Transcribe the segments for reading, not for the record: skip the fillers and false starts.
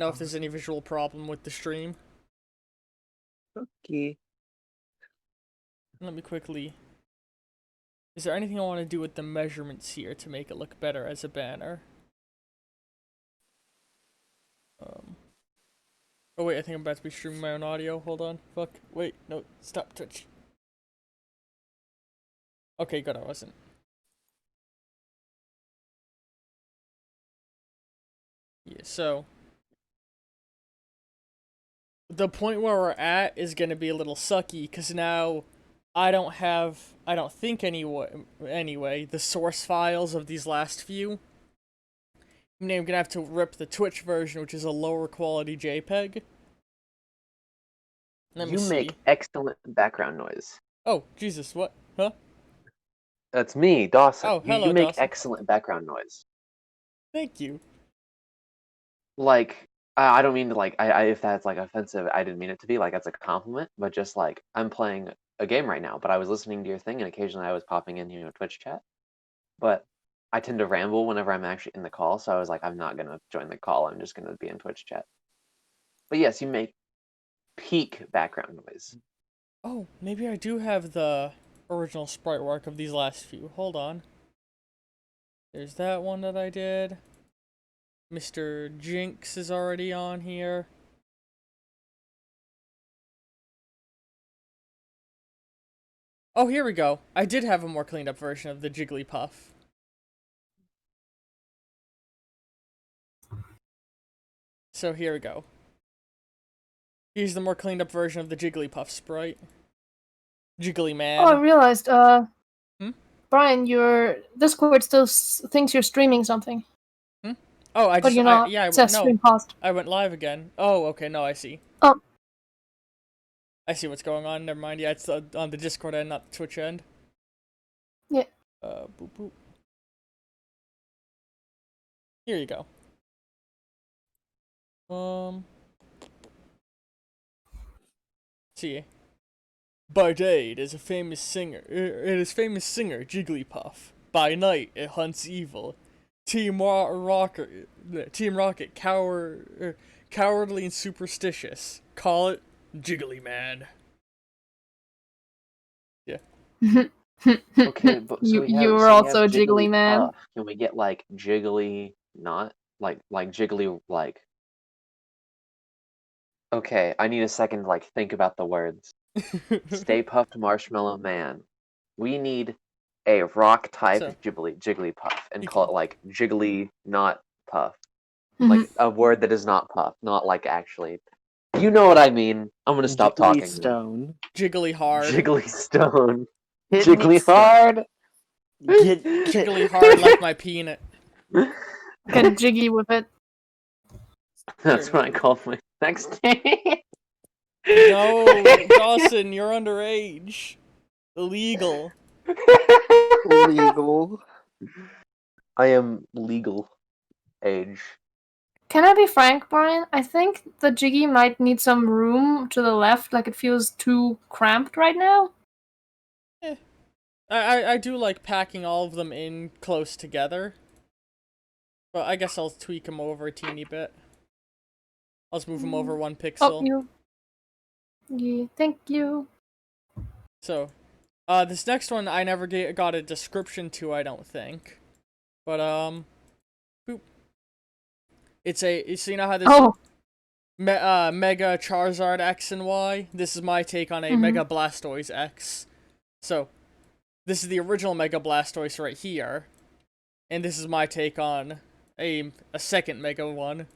Know if there's any visual problem with the stream. Okay. Let me quickly... Is there anything I want to do with the measurements here to make it look better as a banner? Oh wait, I think I'm about to be streaming my own audio. Hold on. Fuck. Wait, no. Stop Twitch. Okay, good, I wasn't. Yeah, so... The point where we're at is gonna be a little sucky, because now I don't think anyway, the source files of these last few. I mean, I'm gonna have to rip the Twitch version, which is a lower quality JPEG. Let me You see. make excellent background noise. Oh, Jesus, what? Huh? That's me, Dawson. Oh, You hello, make Dawson. excellent background noise. Thank you. Like, I don't mean to, like, if that's, like, offensive, I didn't mean it to be, like, that's a compliment, but just, like, I'm playing a game right now, but I was listening to your thing, and occasionally I was popping in, Twitch chat, but I tend to ramble whenever I'm actually in the call, so I was like, I'm not gonna join the call, I'm just gonna be in Twitch chat. But yes, you make peak background noise. Oh, maybe I do have the original sprite work of these last few. Hold on. There's that one that I did. Mr. Jinx is already on here. Oh, here we go. I did have a more cleaned up version of the Jigglypuff. So here we go. Here's the more cleaned up version of the Jigglypuff sprite. Jiggly Man. Oh, I realized, Hmm? Brian, your Discord still thinks you're streaming something. Oh, But you're not. yeah, It says stream paused. I went live again. Oh, okay, no, I see. Oh. I see what's going on, never mind. Yeah, it's on the Discord end, not the Twitch end. Yeah. Boop boop. Here you go. See. By day, it is famous singer, Jigglypuff. By night, it hunts evil. Team Rocket, cowardly and superstitious. Call it Jiggly Man. Yeah. Okay, but so you were we also a have jiggly man. Jigglypuff. Can we get like Jiggly not like Jiggly like? Okay, I need a second to like think about the words. Stay Puffed Marshmallow Man. We need a rock type So, Jigglypuff and call it like Jiggly not Puff. Mm-hmm. Like a word that is not Puff, not like actually. You know what I mean. I'm gonna stop talking. Stone. Jiggly hard. Jiggly Stone. Hit Jiggly me hard. Jiggly hard like my peanut. Get jiggy with it. That's what I call my next name. No, Dawson, you're underage. Illegal. Legal. I am legal age. Can I be frank, Brian? I think the Jiggy might need some room to the left, like it feels too cramped right now. I do like packing all of them in close together. But I guess I'll tweak them over a teeny bit. I'll just move them over 1 pixel. Oh, you. Yeah, thank you. So, this next one I never got a description to, I don't think. But, boop. It's so you know how this Mega Charizard X and Y? This is my take on a Mega Blastoise X. So, this is the original Mega Blastoise right here. And this is my take on a second Mega one.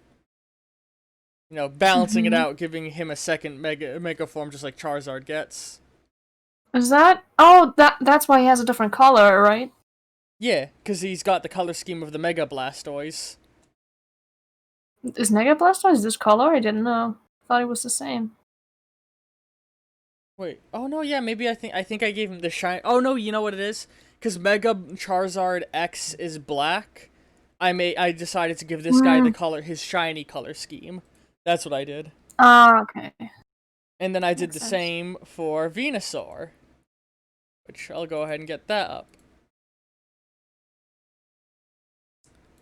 You know, balancing it out, giving him a second Mega form just like Charizard gets. Is that? Oh, that's why he has a different color, right? Yeah, because he's got the color scheme of the Mega Blastoise. Is Mega Blastoise this color? I didn't know. I thought it was the same. Wait, oh no, yeah, maybe I think I gave him the shine. Oh no, you know what it is? Because Mega Charizard X is black. I decided to give this guy the color, his shiny color scheme. That's what I did. Ah, okay. And then I did Makes the sense. same for Venusaur, which I'll go ahead and get that up.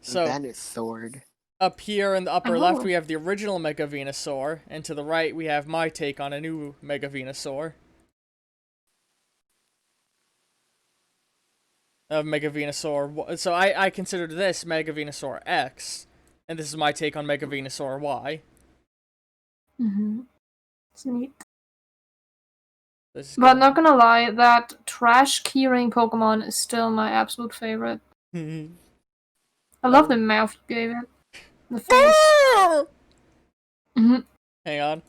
So Venusaur. up here in the upper left, Oh. we have the original Mega Venusaur, and to the right, we have my take on a new Mega Venusaur. Mega Venusaur. So I considered this Mega Venusaur X, and this is my take on Mega Venusaur Y. It's neat. This is But not gonna lie, that trash keyring Pokemon is still my absolute favorite. I love the mouth you gave it. The face. Hang on.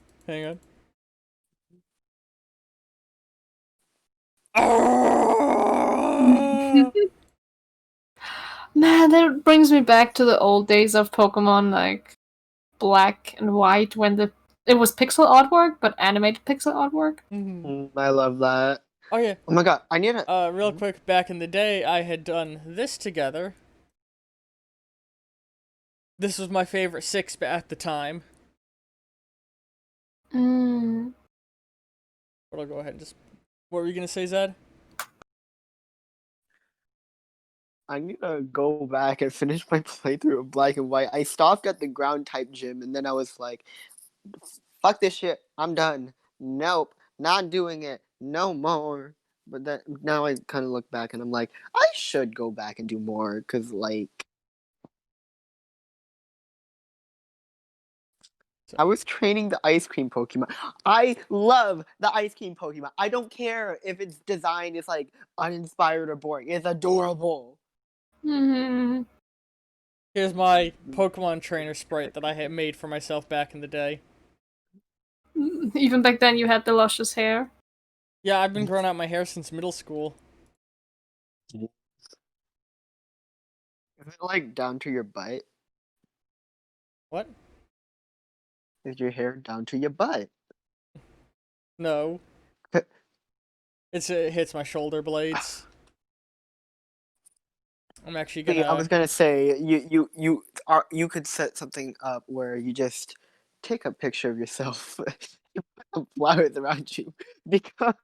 Man, that brings me back to the old days of Pokemon, like Black and White, when it was pixel artwork, but animated pixel artwork. I love that. Oh yeah. Oh my god, I need it. Real quick, back in the day, I had done this together. This was my favorite 6 at the time. But I'll go ahead and just... What were you gonna say, Zed? I need to go back and finish my playthrough of Black and White. I stopped at the ground type gym, and then I was like, fuck this shit. I'm done. Nope. Not doing it. No more. But then now I kind of look back and I'm like, I should go back and do more because, like, I was training the ice cream Pokemon. I love the ice cream Pokemon. I don't care if its design is like uninspired or boring. It's adorable. Here's my Pokemon trainer sprite that I had made for myself back in the day. Even back then, you had the luscious hair. Yeah, I've been growing out my hair since middle school. Is it like down to your butt? What? Is your hair down to your butt? No. It hits my shoulder blades. I'm actually gonna... I was gonna say you could set something up where you just take a picture of yourself, flowers around you, become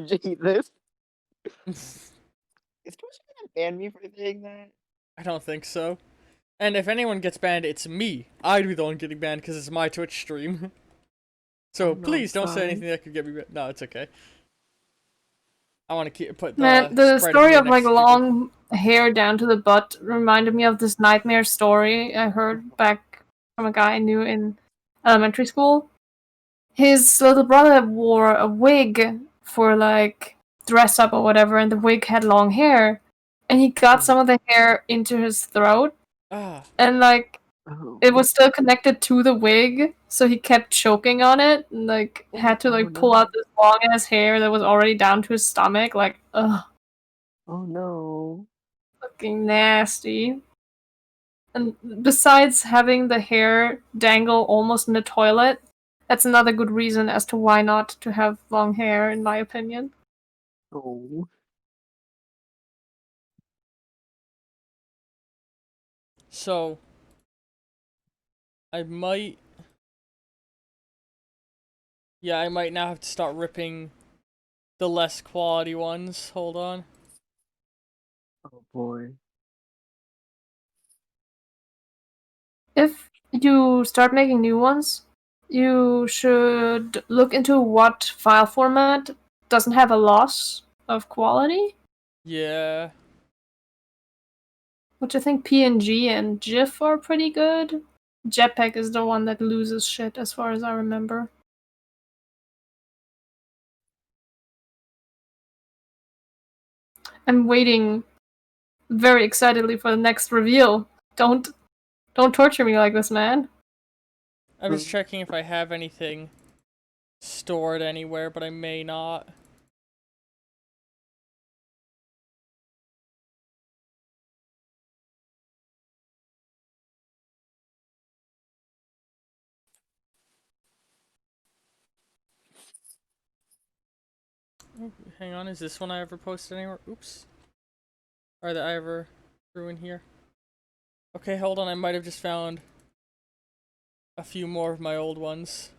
Jesus. Is Twitch gonna ban me for saying that? I don't think so. And if anyone gets banned, it's me. I'd be the one getting banned because it's my Twitch stream. So Oh, no, please don't say fine. anything that could get me banned. No, it's okay. I want to put the Man, the sprite story me of like next to long hair down to the butt reminded me of this nightmare story I heard back from a guy I knew in elementary school. His little brother wore a wig for like dress up or whatever, and the wig had long hair, and he got some of the hair into his throat, and like it was still connected to the wig, so he kept choking on it and like had to like pull out this long ass hair that was already down to his stomach. Like, ugh. Oh no. Fucking nasty. And besides having the hair dangle almost in the toilet, that's another good reason as to why not to have long hair, in my opinion. Oh. So I might... Yeah, I might now have to start ripping the less quality ones. Hold on. Oh boy. If you start making new ones, you should look into what file format doesn't have a loss of quality. Yeah. Which I think PNG and GIF are pretty good. JPEG is the one that loses shit, as far as I remember. I'm waiting very excitedly for the next reveal. Don't torture me like this, man. I'm just checking if I have anything stored anywhere, but I may not. Oh, hang on, is this one I ever posted anywhere? Oops. Or that I ever threw in here? Okay, hold on, I might have just found a few more of my old ones.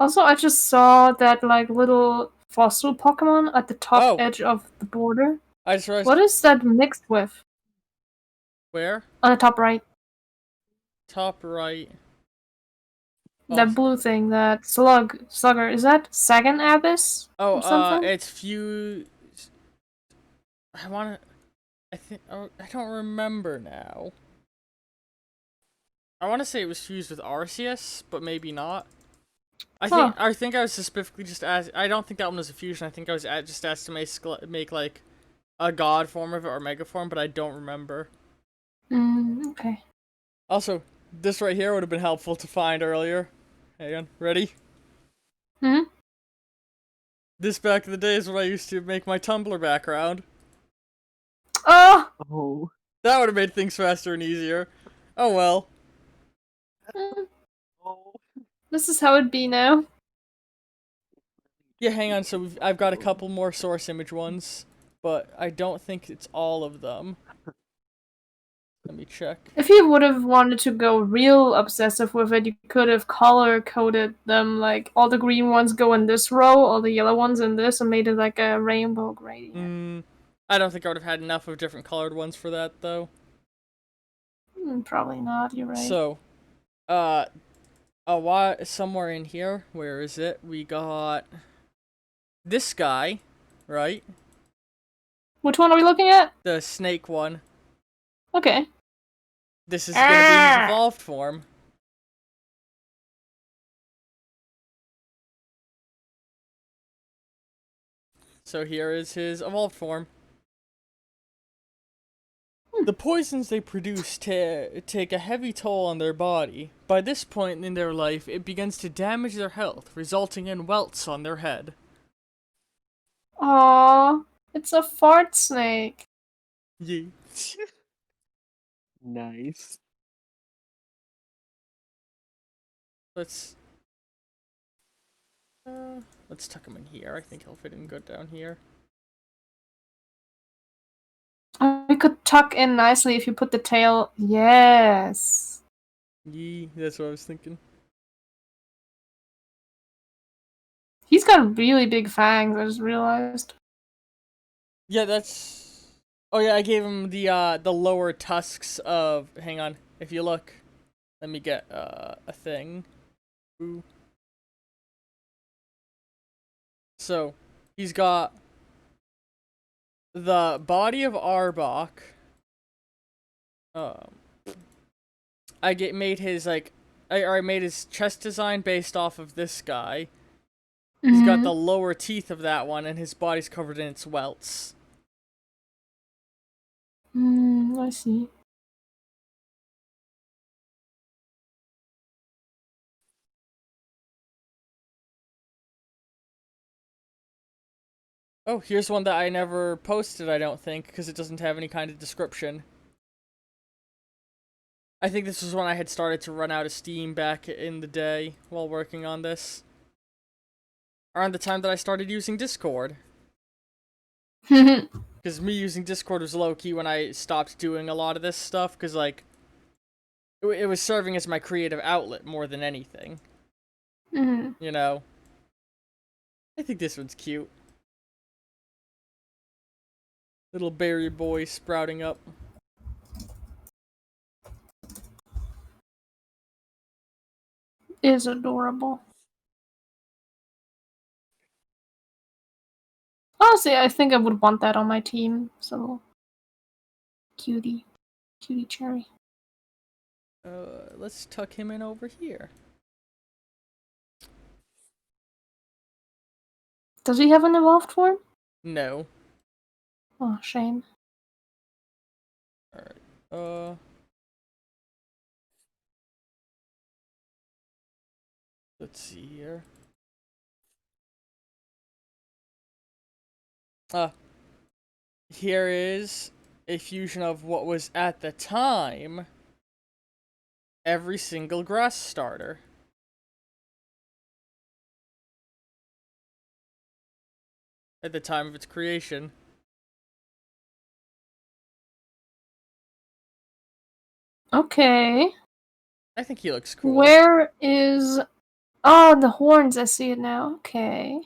Also, I just saw that like little fossil Pokemon at the top Oh. edge of the border. I just realized. What is that mixed with? Where? On the top right. Top right. That blue thing, that slugger, is that Sagan Abyss? Oh, or something? it's fused. I think. Oh, I don't remember now. I want to say it was fused with Arceus, but maybe not. I think I was specifically just asked. I don't think that one was a fusion. I think I was just asked to make like a god form of it or mega form, but I don't remember. Okay. Also, this right here would have been helpful to find earlier. Hang on, ready? This back in the days when I used to make my Tumblr background. Oh! Oh. That would have made things faster and easier. Oh well. Oh. This is how it be now. Yeah, hang on. So I've got a couple more source image ones, but I don't think it's all of them. Let me check. If you would have wanted to go real obsessive with it, you could have color-coded them, like, all the green ones go in this row, all the yellow ones in this, and made it like a rainbow gradient. I don't think I would have had enough of different colored ones for that, though. Probably not, you're right. So, somewhere in here, where is it? We got this guy, right? Which one are we looking at? The snake one. Okay. This is gonna be his evolved form. So here is his evolved form. The poisons they produce take a heavy toll on their body. By this point in their life, it begins to damage their health, resulting in welts on their head. Aww, it's a fart snake. Yeah. Nice. Let's tuck him in here. I think he'll fit in good down here. We could tuck in nicely if you put the tail. Yes. Yee, that's what I was thinking. He's got really big fangs, I just realized. Yeah, that's. Oh yeah, I gave him the lower tusks of. Hang on, if you look, let me get a thing. Ooh. So, he's got the body of Arbok. Made his I made his chest design based off of this guy. He's got the lower teeth of that one, and his body's covered in its welts. I see. Oh, here's one that I never posted, I don't think, because it doesn't have any kind of description. I think this was when I had started to run out of steam back in the day while working on this. Around the time that I started using Discord. Because me using Discord was low-key when I stopped doing a lot of this stuff, because, like, it was serving as my creative outlet more than anything. You know? I think this one's cute. Little berry boy sprouting up. Is adorable. Honestly, I think I would want that on my team. So, cutie cherry. Let's tuck him in over here. Does he have an evolved form? No. Oh, shame. Alright, let's see here. Here is a fusion of what was at the time every single grass starter. At the time of its creation. Okay. I think he looks cool. Where is... Oh, the horns, I see it now. Okay.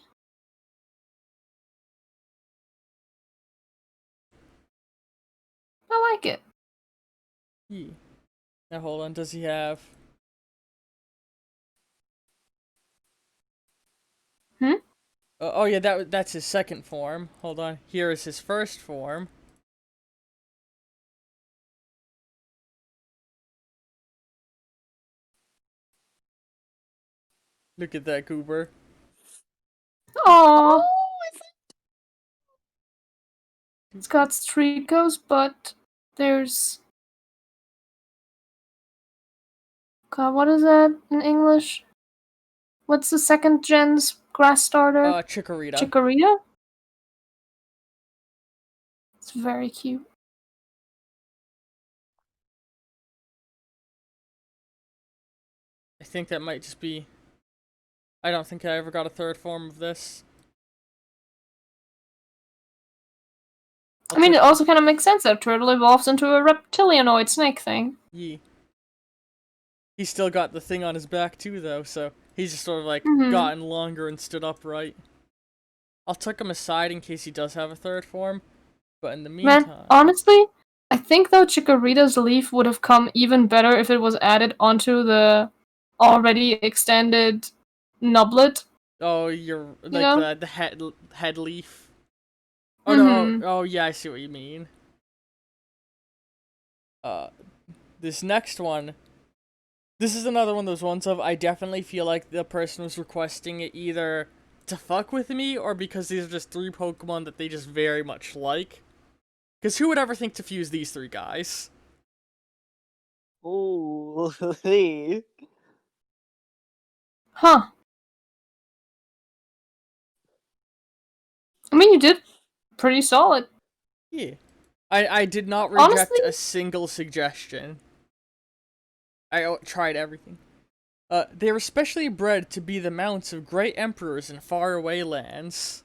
I like it. Yeah. Now hold on, does he have... oh yeah, that's his second form. Hold on, here is his first form. Look at that goober. Aww. Oh, It's got Stricos, but there's... God, what is that in English? What's the second gen's grass starter? Chikorita. Chikorita? It's very cute. I think that might just be... I don't think I ever got a third form of this. I mean, it also kind of makes sense that Turtle evolves into a reptilianoid snake thing. Yeah. He's still got the thing on his back too, though, so he's just sort of like gotten longer and stood upright. I'll tuck him aside in case he does have a third form, but in the meantime... Man, honestly, I think though Chikorita's leaf would have come even better if it was added onto the already extended nublet. Oh, you're like You know? the head leaf. Oh no! Oh yeah, I see what you mean. This next one. This is another one of those ones of I definitely feel like the person was requesting it either to fuck with me or because these are just 3 Pokemon that they just very much like. Because who would ever think to fuse these 3 guys? oh, Huh. I mean, you did pretty solid. Yeah. I did not reject Honestly? a single suggestion. I tried everything. They were specially bred to be the mounts of great emperors in faraway lands.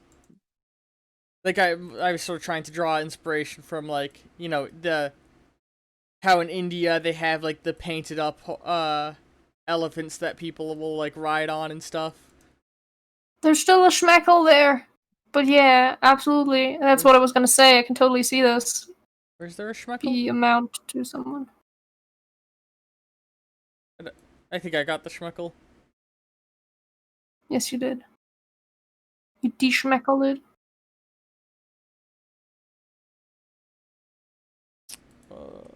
Like, I was sort of trying to draw inspiration from, like, you know, how in India they have, like, the painted up, elephants that people will, like, ride on and stuff. There's still a Schmeckle there. But yeah, absolutely. That's what I was gonna say. I can totally see this. Where's there a Schmeckle? Be a mount to someone. I think I got the Schmeckle. Yes, you did. You de-Schmeckled it. It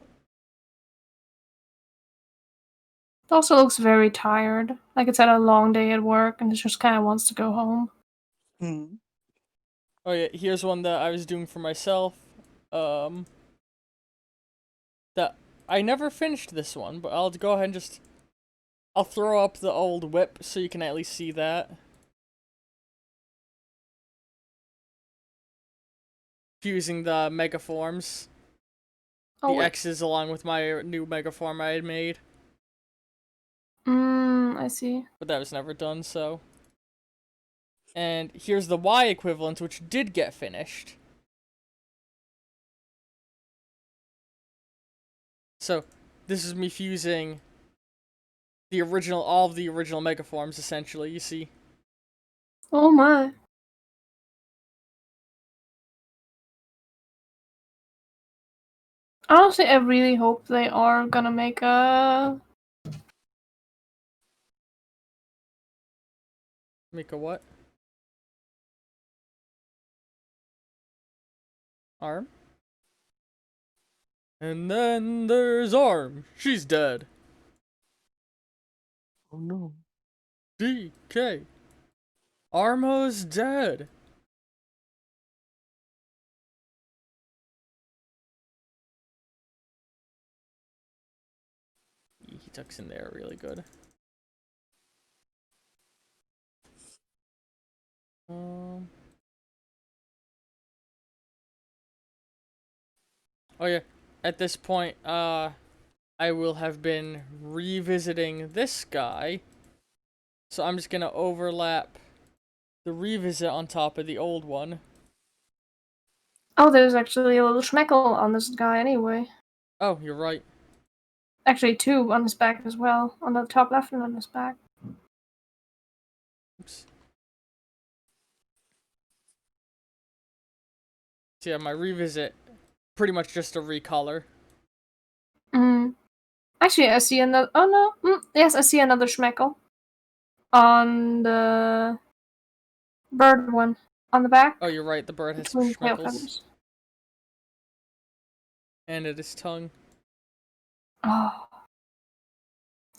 also looks very tired. Like it's had a long day at work and it just kind of wants to go home. Oh yeah, here's one that I was doing for myself. That I never finished this one, but I'll go ahead and just... I'll throw up the old whip so you can at least see that. Fusing the mega forms. Oh, The wait. X's along with my new mega form I had made. I see. But that was never done, so... And here's the Y equivalent, which did get finished. So, this is me fusing the original, all of the original mega forms, essentially, you see. Oh my. Honestly, I really hope they are gonna make a... Make a what? Arm? And then there's Arm. She's dead. oh no. DK. Armo's dead. He tucks in there really good. Oh yeah, at this point, I will have been revisiting this guy. So I'm just gonna overlap the revisit on top of the old one. Oh, there's actually a little Schmeckle on this guy anyway. Oh, you're right. Actually, 2 on his back as well. On the top left and on his back. Oops. So yeah, my revisit pretty much just a recolor. Actually, I see another. Oh no! Yes, I see another Schmeckle on the bird one on the back. Oh, you're right. The bird has between tail schmeckles. feathers. And at his tongue. Oh,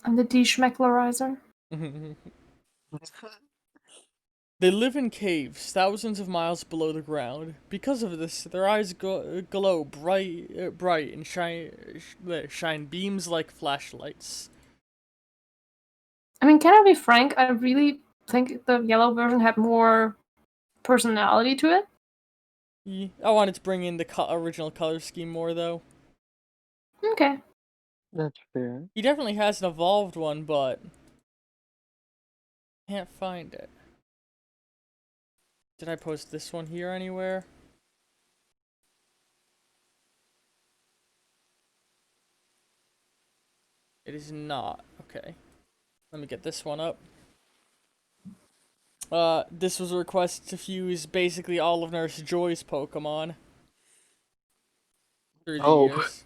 I'm the deschmecklerizer. They live in caves, thousands of miles below the ground. Because of this, their eyes glow bright and shine beams like flashlights. I mean, can I be frank? I really think the yellow version had more personality to it. Yeah, I wanted to bring in the original color scheme more, though. Okay. That's fair. He definitely has an evolved one, but can't find it. Did I post this one here anywhere? It is not. Okay. Let me get this one up. This was a request to fuse basically all of Nurse Joy's Pokemon through the years.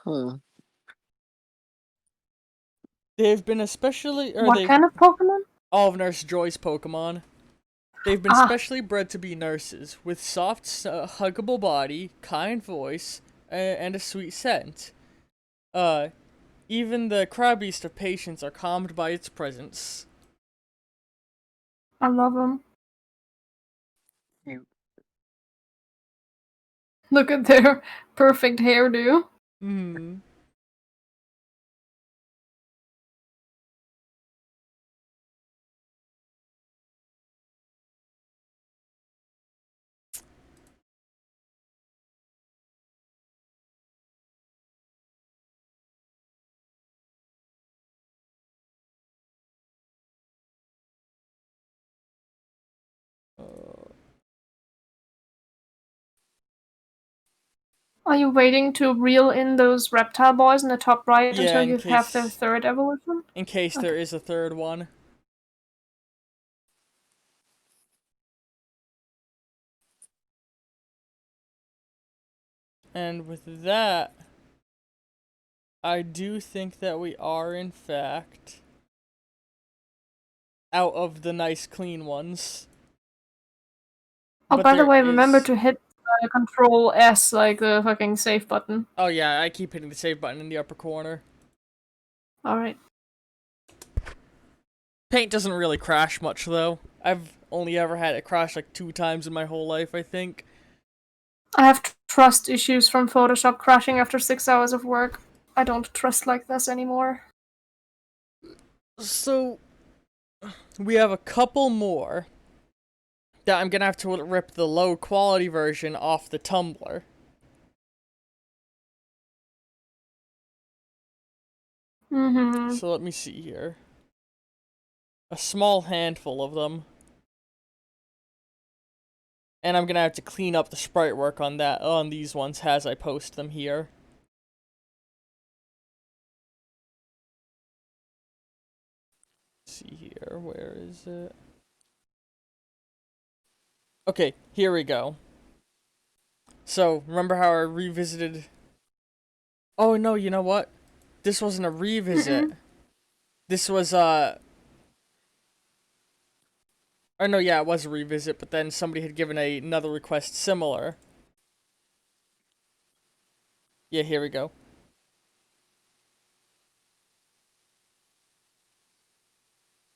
Huh. They've been especially, What kind of Pokemon? all of Nurse Joy's Pokemon. They've been specially bred to be nurses, with soft, huggable body, kind voice, and a sweet scent. Even the crabbeast of patients are calmed by its presence. I love them. Cute. Look at their perfect hairdo. Hmm. Are you waiting to reel in those reptile boys in the top right Yeah, until in you have their case- third evolution? In case there is a third one. And with that, I do think that we are, in fact, out of the nice clean ones. Oh, But by the there way, remember is- to hit Control S like the fucking save button. Oh yeah, I keep hitting the save button in the upper corner. Alright. Paint doesn't really crash much, though. I've only ever had it crash like 2 times in my whole life, I think. I have trust issues from Photoshop crashing after 6 hours of work. I don't trust like this anymore. So, we have a couple more that I'm gonna have to rip the low quality version off the Tumblr. Mm-hmm. So let me see here. A small handful of them. And I'm gonna have to clean up the sprite work on these ones as I post them here. Let's see here, where is it? Okay, here we go. So, remember how I revisited... Oh no, you know what? This wasn't a revisit. This was, Or no, yeah, it was a revisit, but then somebody had given another request similar. Yeah, here we go.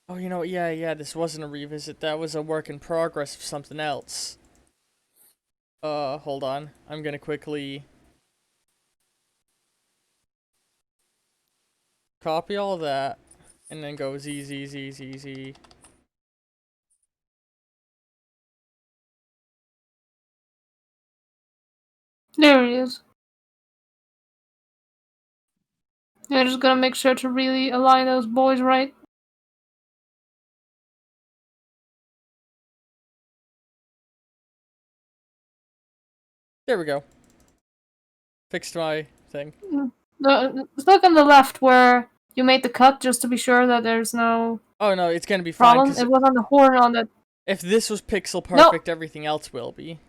Oh, you know what? Yeah, this wasn't a revisit. That was a work in progress of something else. Hold on. I'm gonna quickly copy all that, and then go Z. There he is. Yeah, just gotta make sure to really align those boys right. There we go. Fixed my thing. Look on the left where you made the cut just to be sure that there's no Oh no, it's gonna be fine, problem. 'cause It was on the horn on the... if this was pixel perfect, everything else will be.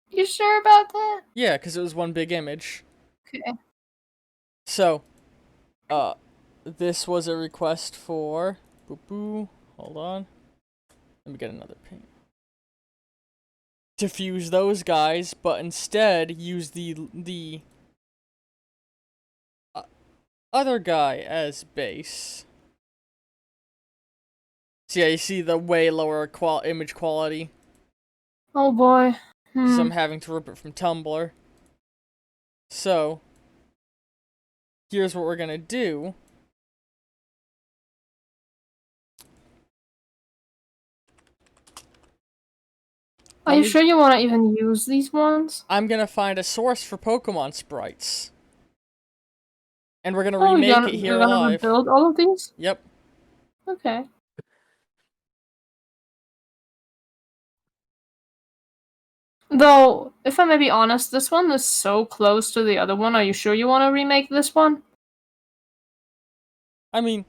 You sure about that? Yeah, because it was one big image. Okay. So, this was a request for... Boo-boo. Hold on. Let me get another paint. To fuse those guys, but instead use the other guy as base. So yeah, you see the way lower image quality. Oh boy. Because I'm having to rip it from Tumblr. So, here's what we're gonna do. Are you sure you want to even use these ones? I'm gonna find a source for Pokemon sprites. And we're gonna remake it here you're gonna live. rebuild all of these? Yep. Okay. Though, if I may be honest, this one is so close to the other one. Are you sure you want to remake this one? I mean,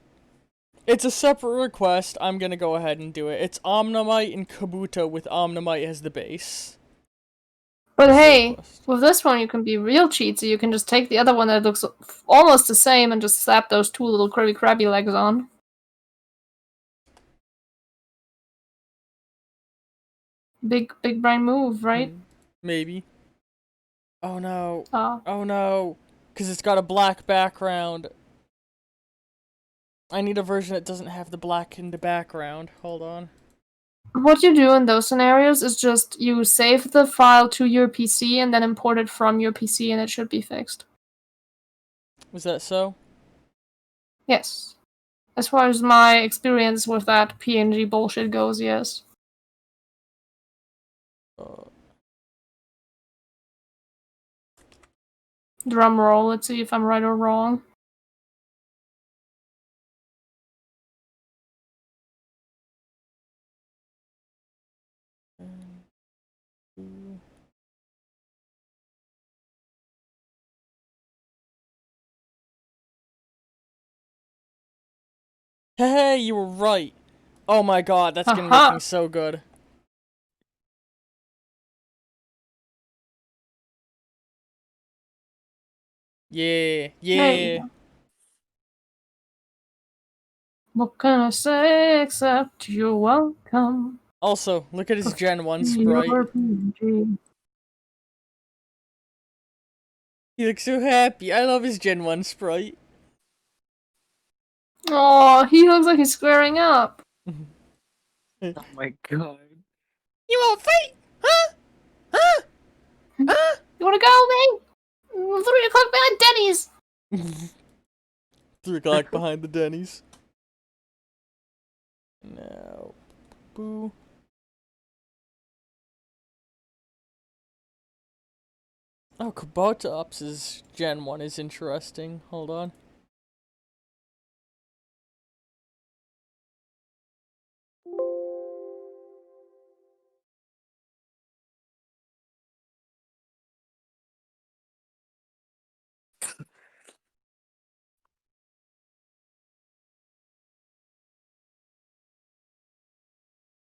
it's a separate request. I'm gonna go ahead and do it. It's Omnimite and Kabuto with Omnimite as the base. But hey, with this one you can be real cheatsy. You can just take the other one that looks almost the same and just slap those two little curly crabby legs on. Big brain move, right? Maybe. Oh no. Ah. Oh no. Because it's got a black background. I need a version that doesn't have the black in the background. Hold on. What you do in those scenarios is just you save the file to your PC and then import it from your PC and it should be fixed. Was that so? Yes. As far as my experience with that PNG bullshit goes, yes. Drum roll, let's see if I'm right or wrong. Hey, you were right. Oh my god, that's gonna make me so good. Yeah, yeah. What can I say except you're welcome? Also, look at his Gen 1 sprite. He looks so happy. I love his Gen 1 sprite. Oh, he looks like he's squaring up. Oh my god. You won't fight? Huh? Huh? Huh? You wanna go, man? 3 o'clock behind Denny's! 3 o'clock behind the Denny's. No. Boo. Oh, Kabutops' Gen 1 is interesting. Hold on.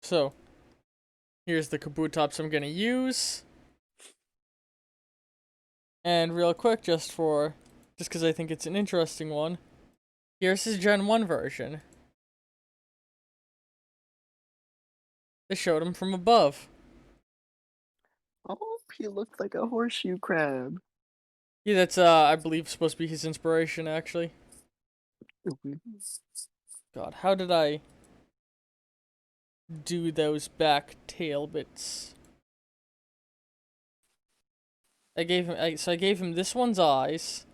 So, here's the Kabutops I'm gonna use. And real quick, just because I think it's an interesting one, here's his Gen 1 version. They showed him from above. Oh, he looked like a horseshoe crab. Yeah, that's, I believe, supposed to be his inspiration, actually. God, how did I do those back tail bits? I gave him this one's eyes.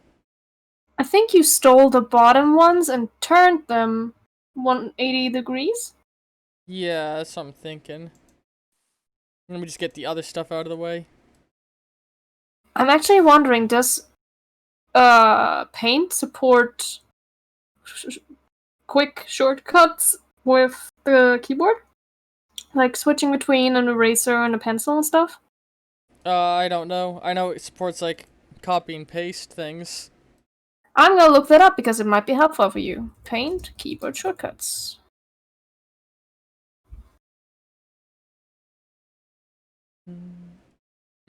I think you stole the bottom ones and turned them 180 degrees? Yeah, that's what I'm thinking. Let me just get the other stuff out of the way. I'm actually wondering, does Paint support quick shortcuts with the keyboard? Like switching between an eraser and a pencil and stuff? I don't know. I know it supports, like, copy and paste things. I'm gonna look that up because it might be helpful for you. Paint, keyboard shortcuts.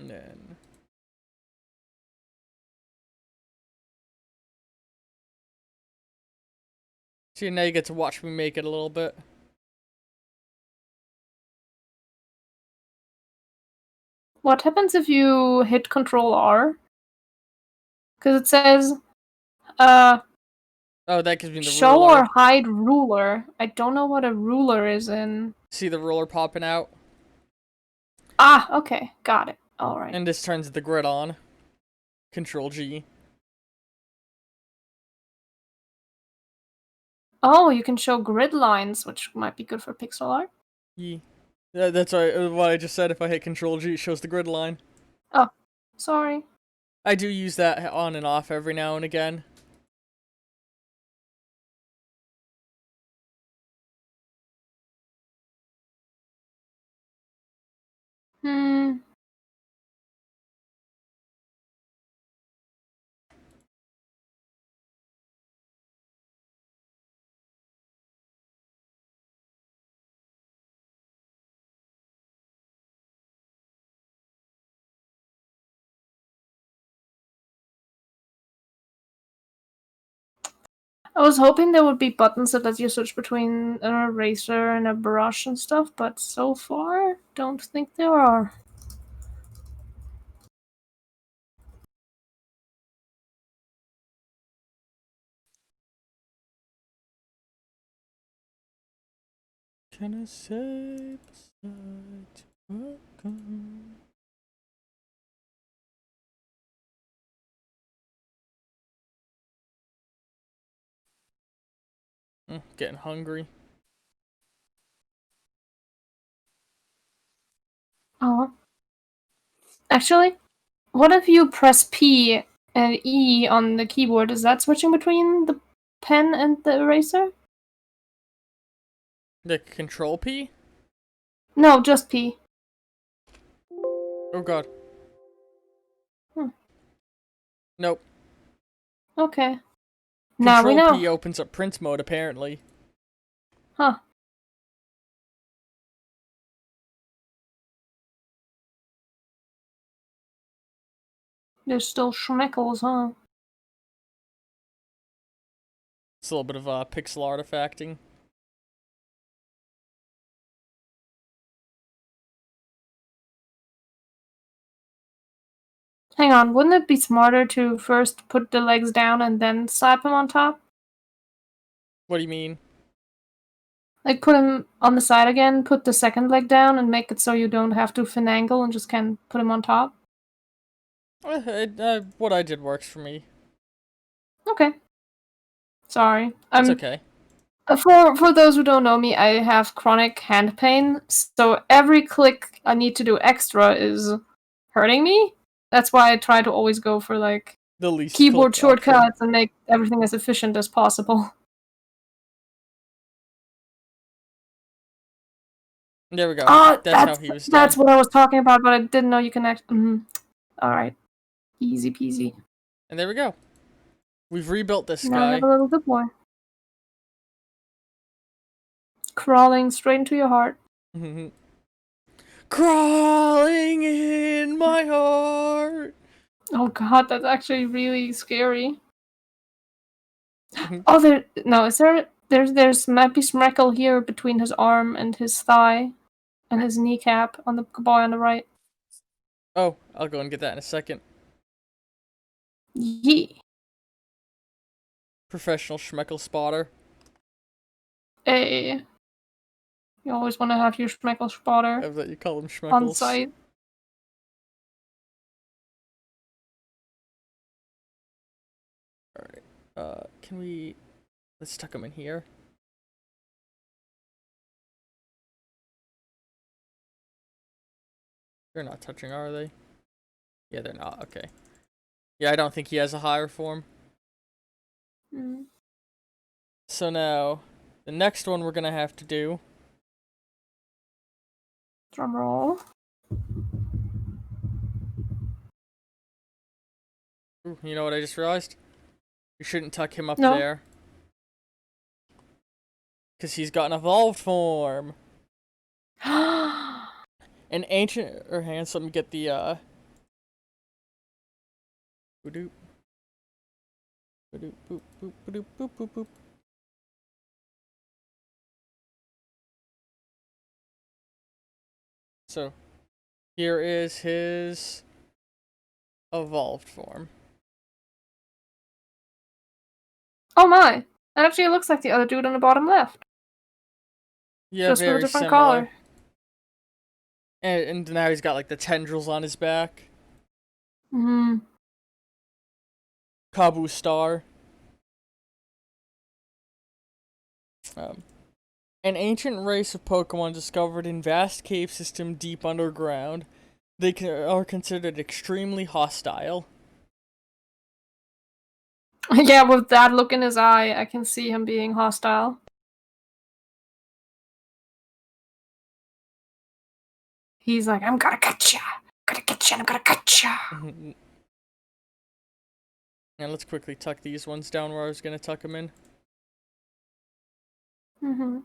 And then... See, now you get to watch me make it a little bit. What happens if you hit Control R? Because it says, Oh, that gives me the show ruler. or hide ruler. I don't know what a ruler is in. See the ruler popping out? Ah, okay, got it. Alright. And this turns the grid on. Control G. Oh, you can show grid lines, which might be good for pixel art. Yeah. That's right, what I just said. If I hit Control G, it shows the grid line. Oh, sorry. I do use that on and off every now and again. Hmm. I was hoping there would be buttons that let you switch between an eraser and a brush and stuff, but so far, don't think there are. Can I say beside welcome? Getting hungry. Oh. Actually, what if you press P and E on the keyboard? Is that switching between the pen and the eraser? The Control P? No, just P. Oh god. Hmm. Nope. Okay. Now we Control know. P opens up print mode, apparently. Huh. There's still schmeckles, huh? It's a little bit of pixel artifacting. Hang on, wouldn't it be smarter to first put the legs down and then slap him on top? What do you mean? Like, put him on the side again, put the second leg down, and make it so you don't have to finagle and just can put him on top? What I did works for me. Okay. Sorry. It's okay. For those who don't know me, I have chronic hand pain, so every click I need to do extra is hurting me. That's why I try to always go for, like, The least keyboard click option. shortcuts and make everything as efficient as possible. There we go. Oh, That's how he was done. that's what I was talking about, but I didn't know you can actually. Alright. Easy peasy. And there we go. We've rebuilt this Now I guy. have a little good boy. Crawling straight into your heart. Crawling in my heart. Oh god, that's actually really scary. Oh, there's might be Smeckle here between his arm and his thigh and his kneecap on the boy on the right. Oh, I'll go and get that in a second. Yee. Professional Schmeckle spotter. Hey. You always want to have your Smeckle I spotter love that you call them Schmeckles. on site. Alright. Can we... Let's tuck them in here. They're not touching, are they? Yeah, they're not. Okay. Yeah, I don't think he has a higher form. Mm. So now, the next one we're gonna have to do... Drum roll. Ooh, you know what I just realized? We shouldn't tuck him up No. there. Because he's got an evolved form. An ancient... Or hands, let me get the, Ba-doop. Ba-doop, boop, boop, ba-doop, boop, boop, boop. So, here is his evolved form. Oh my! That actually looks like the other dude on the bottom left. Yeah, Just with a very different similar. color. And now he's got like the tendrils on his back. Hmm. Kabu Star. An ancient race of Pokemon discovered in vast cave system deep underground. They are considered extremely hostile. Yeah, with that look in his eye, I can see him being hostile. He's like, I'm gonna get ya! I'm gonna get ya! I'm gonna get ya! And let's quickly tuck these ones down where I was gonna tuck them in. Mm-hmm.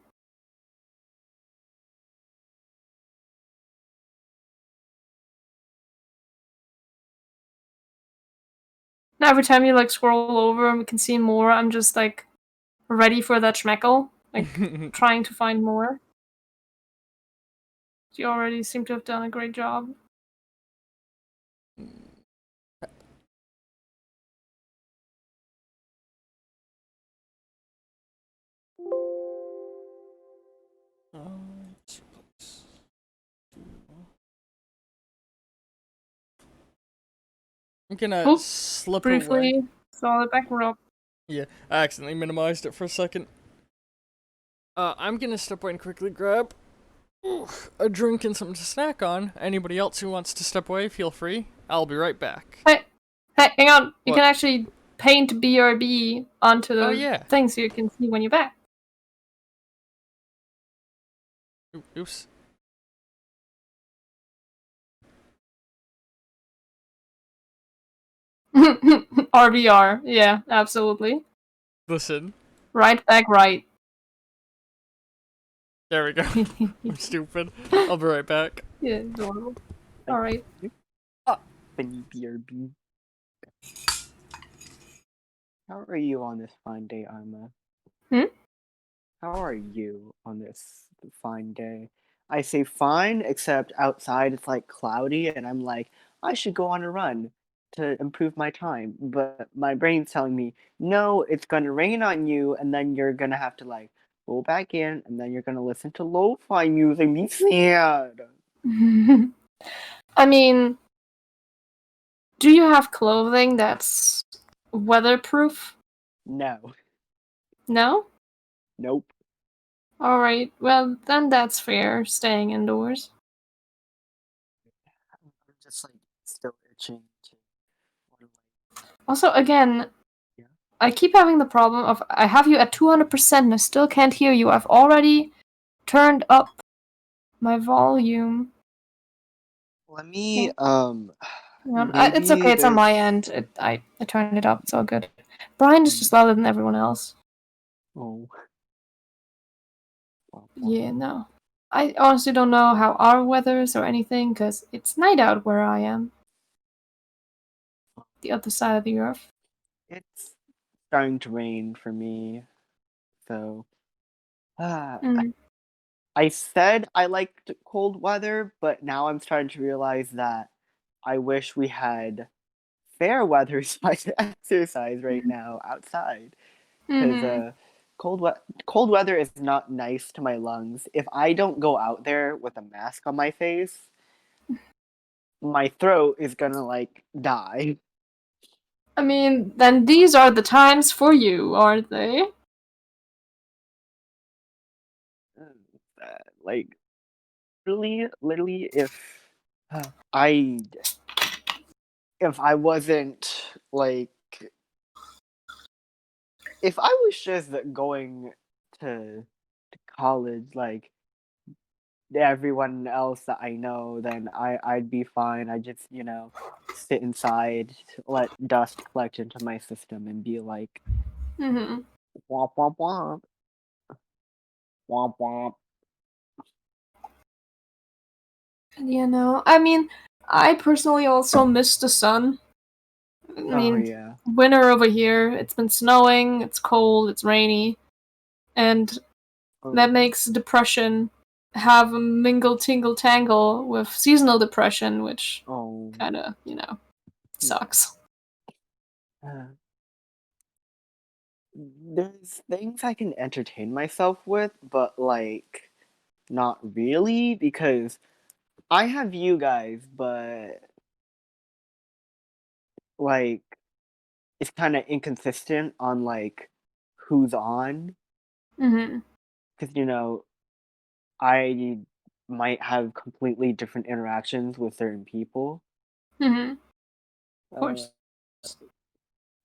Now every time you like scroll over and we can see more, I'm just like ready for that schmeckle. Like trying to find more. You already seem to have done a great job. I'm gonna Oop, slip away. briefly saw it back up. Yeah, I accidentally minimized it for a second. I'm gonna step away and quickly grab a drink and something to snack on. Anybody else who wants to step away, feel free. I'll be right back. Hey, hang on. You What? can actually paint BRB onto the Oh, yeah. thing so you can see when you're back. Oops. RBR. Yeah, absolutely. Listen. Right back right. There we go. I'm stupid. I'll be right back. Yeah, adorable. Alright. Benny BRB. How are you on this fine day, Arma? Hmm? How are you on this fine day? I say fine, except outside it's like cloudy, and I'm like, I should go on a run to improve my time. But my brain's telling me, no, it's gonna rain on you, and then you're gonna have to like go back in, and then you're gonna listen to lo-fi music and be sad. I mean, do you have clothing that's weatherproof? No. No? Nope. Alright, well, then that's fair, staying indoors. I'm just like still itching to wanna, Also, again, Yeah. I keep having the problem of I have you at 200% and I still can't hear you. I've already turned up my volume. Let me Hang on. It's maybe okay, it's on my there's end. I turned it up, it's all good. Brian is just louder than everyone else. oh. Yeah, no. I honestly don't know how our weather is or anything, because it's night out where I am. The other side of the earth. It's starting to rain for me, so Mm. I said I liked cold weather, but now I'm starting to realize that I wish we had fair weather so I could exercise right now outside. Because Mm-hmm. cold weather is not nice to my lungs. If I don't go out there with a mask on my face, my throat is gonna like die. I mean, then these are the times for you, aren't they? Like literally, I if I wasn't like if I was just going to college like everyone else that I know, then I'd be fine. I just sit inside, let dust collect into my system, and be like Mm-hmm. womp womp womp womp womp. You know, I mean, I personally also miss the sun. I Oh mean, yeah. winter over here. It's been snowing. It's cold. It's rainy, and that makes depression have a mingle tingle tangle with seasonal depression, which Oh. kind of sucks. There's things I can entertain myself with, but like not really because I have you guys, but like it's kind of inconsistent on like who's on Mm-hmm. because I might have completely different interactions with certain people. Mm-hmm. Of Uh, course.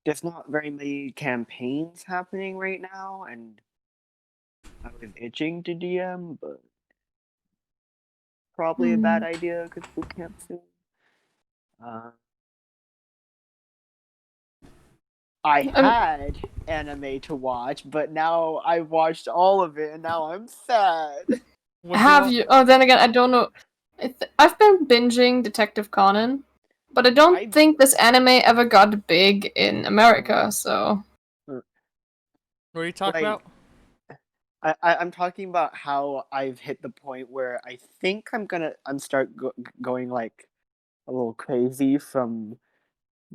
there's not very many campaigns happening right now, and I was itching to DM, but probably a bad idea because boot camp soon. Uh, I had anime to watch, but now I've watched all of it, and now I'm sad. What do Have you? Oh, then again, I don't know. I've been binging Detective Conan, but I don't think this anime ever got big in America. So What are you talking like about? I'm talking about how I've hit the point where I think I'm going like a little crazy from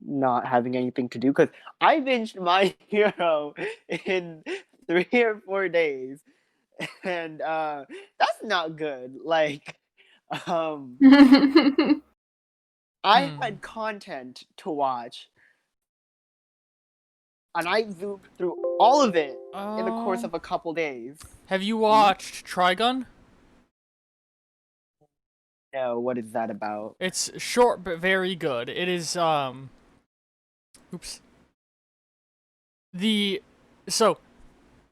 not having anything to do because I binged My Hero in 3 or 4 days, and that's not good. Like, um, I Hmm. had content to watch, and I zoomed through all of it in the course of a couple days. Have you watched Trigun? No, what is that about? It's short but very good. It is oops. The so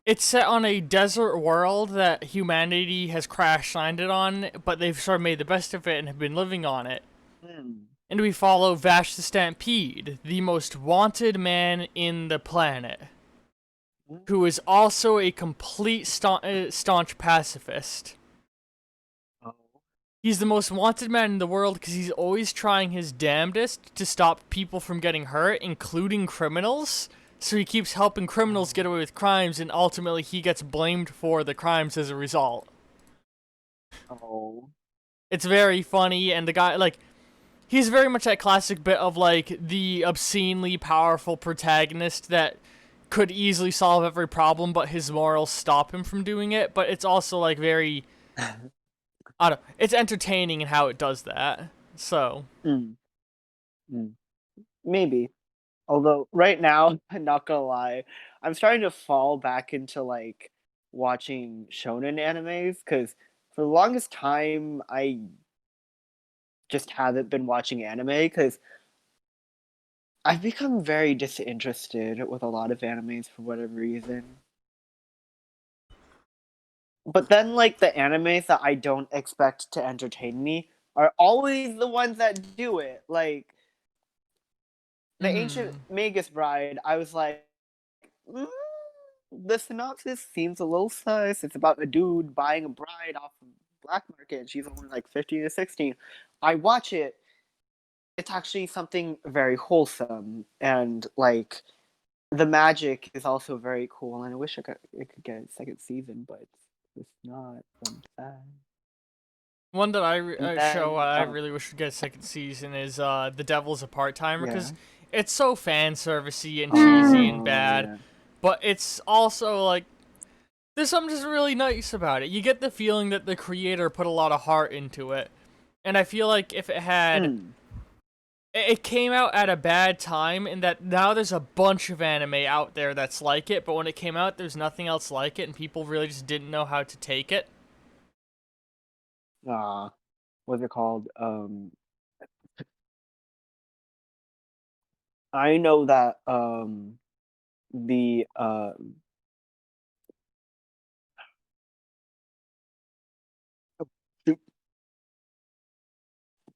it's set on a desert world that humanity has crash landed on, but they've sort of made the best of it and have been living on it. Hmm. And we follow Vash the Stampede, the most wanted man in the planet, who is also a complete staunch pacifist. Oh. He's the most wanted man in the world because he's always trying his damnedest to stop people from getting hurt, including criminals. So he keeps helping criminals get away with crimes, and ultimately he gets blamed for the crimes as a result. Oh. It's very funny, and the guy, like, he's very much that classic bit of, like, the obscenely powerful protagonist that could easily solve every problem, but his morals stop him from doing it. But it's also, like, very, I don't know, it's entertaining in how it does that. So, Mm. Mm. Maybe. Although right now, I'm not gonna lie, I'm starting to fall back into like watching shonen animes because for the longest time I just haven't been watching anime because I've become very disinterested with a lot of animes for whatever reason. But then like the animes that I don't expect to entertain me are always the ones that do it. Like the Ancient Magus Bride, I was like, mm, the synopsis seems a little sus. It's about a dude buying a bride off the black market, and she's only like 15 to 16. I watch it. It's actually something very wholesome, and like the magic is also very cool. And I wish it could get a second season, but it's not. So I'm sad. one that And show then, I really wish would get a second season is The Devil's a Part-Timer, yeah. because it's so fan servicey and cheesy and Oh bad, yeah. but it's also like there's something just really nice about it. You get the feeling that the creator put a lot of heart into it, and I feel like if it had, Mm. it came out at a bad time in that now there's a bunch of anime out there that's like it, but when it came out, there's nothing else like it, and people really just didn't know how to take it. What's it called? I know that the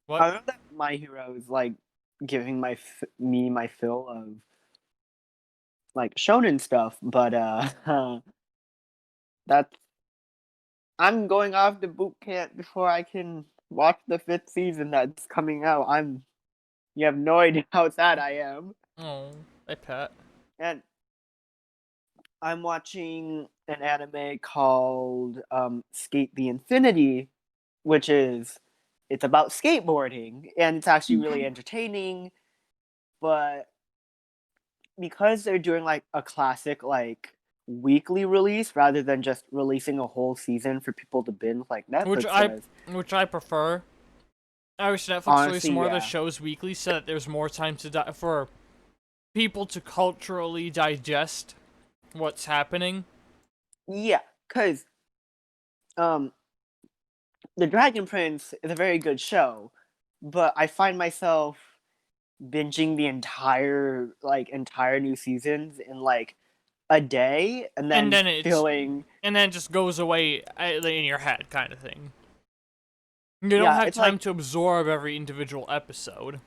What? I know that My Hero is like giving me my fill of like shonen stuff, but that's I'm going off to boot camp before I can watch the 5th season that's coming out. I'm You have no idea how sad I am. Oh, I pet. And I'm watching an anime called Skate the Infinity, which it's about skateboarding, and it's actually really entertaining. But because they're doing like a classic like weekly release rather than just releasing a whole season for people to binge like Which Netflix I does. which I prefer. I wish Netflix released Honestly, more of the yeah. shows weekly so that there's more time for people to culturally digest what's happening. Yeah, because um The Dragon Prince is a very good show, but I find myself binging the entire new seasons in like a day and And then then feeling it just goes away in your head, kind of thing. You don't yeah, have it's time like to absorb every individual episode.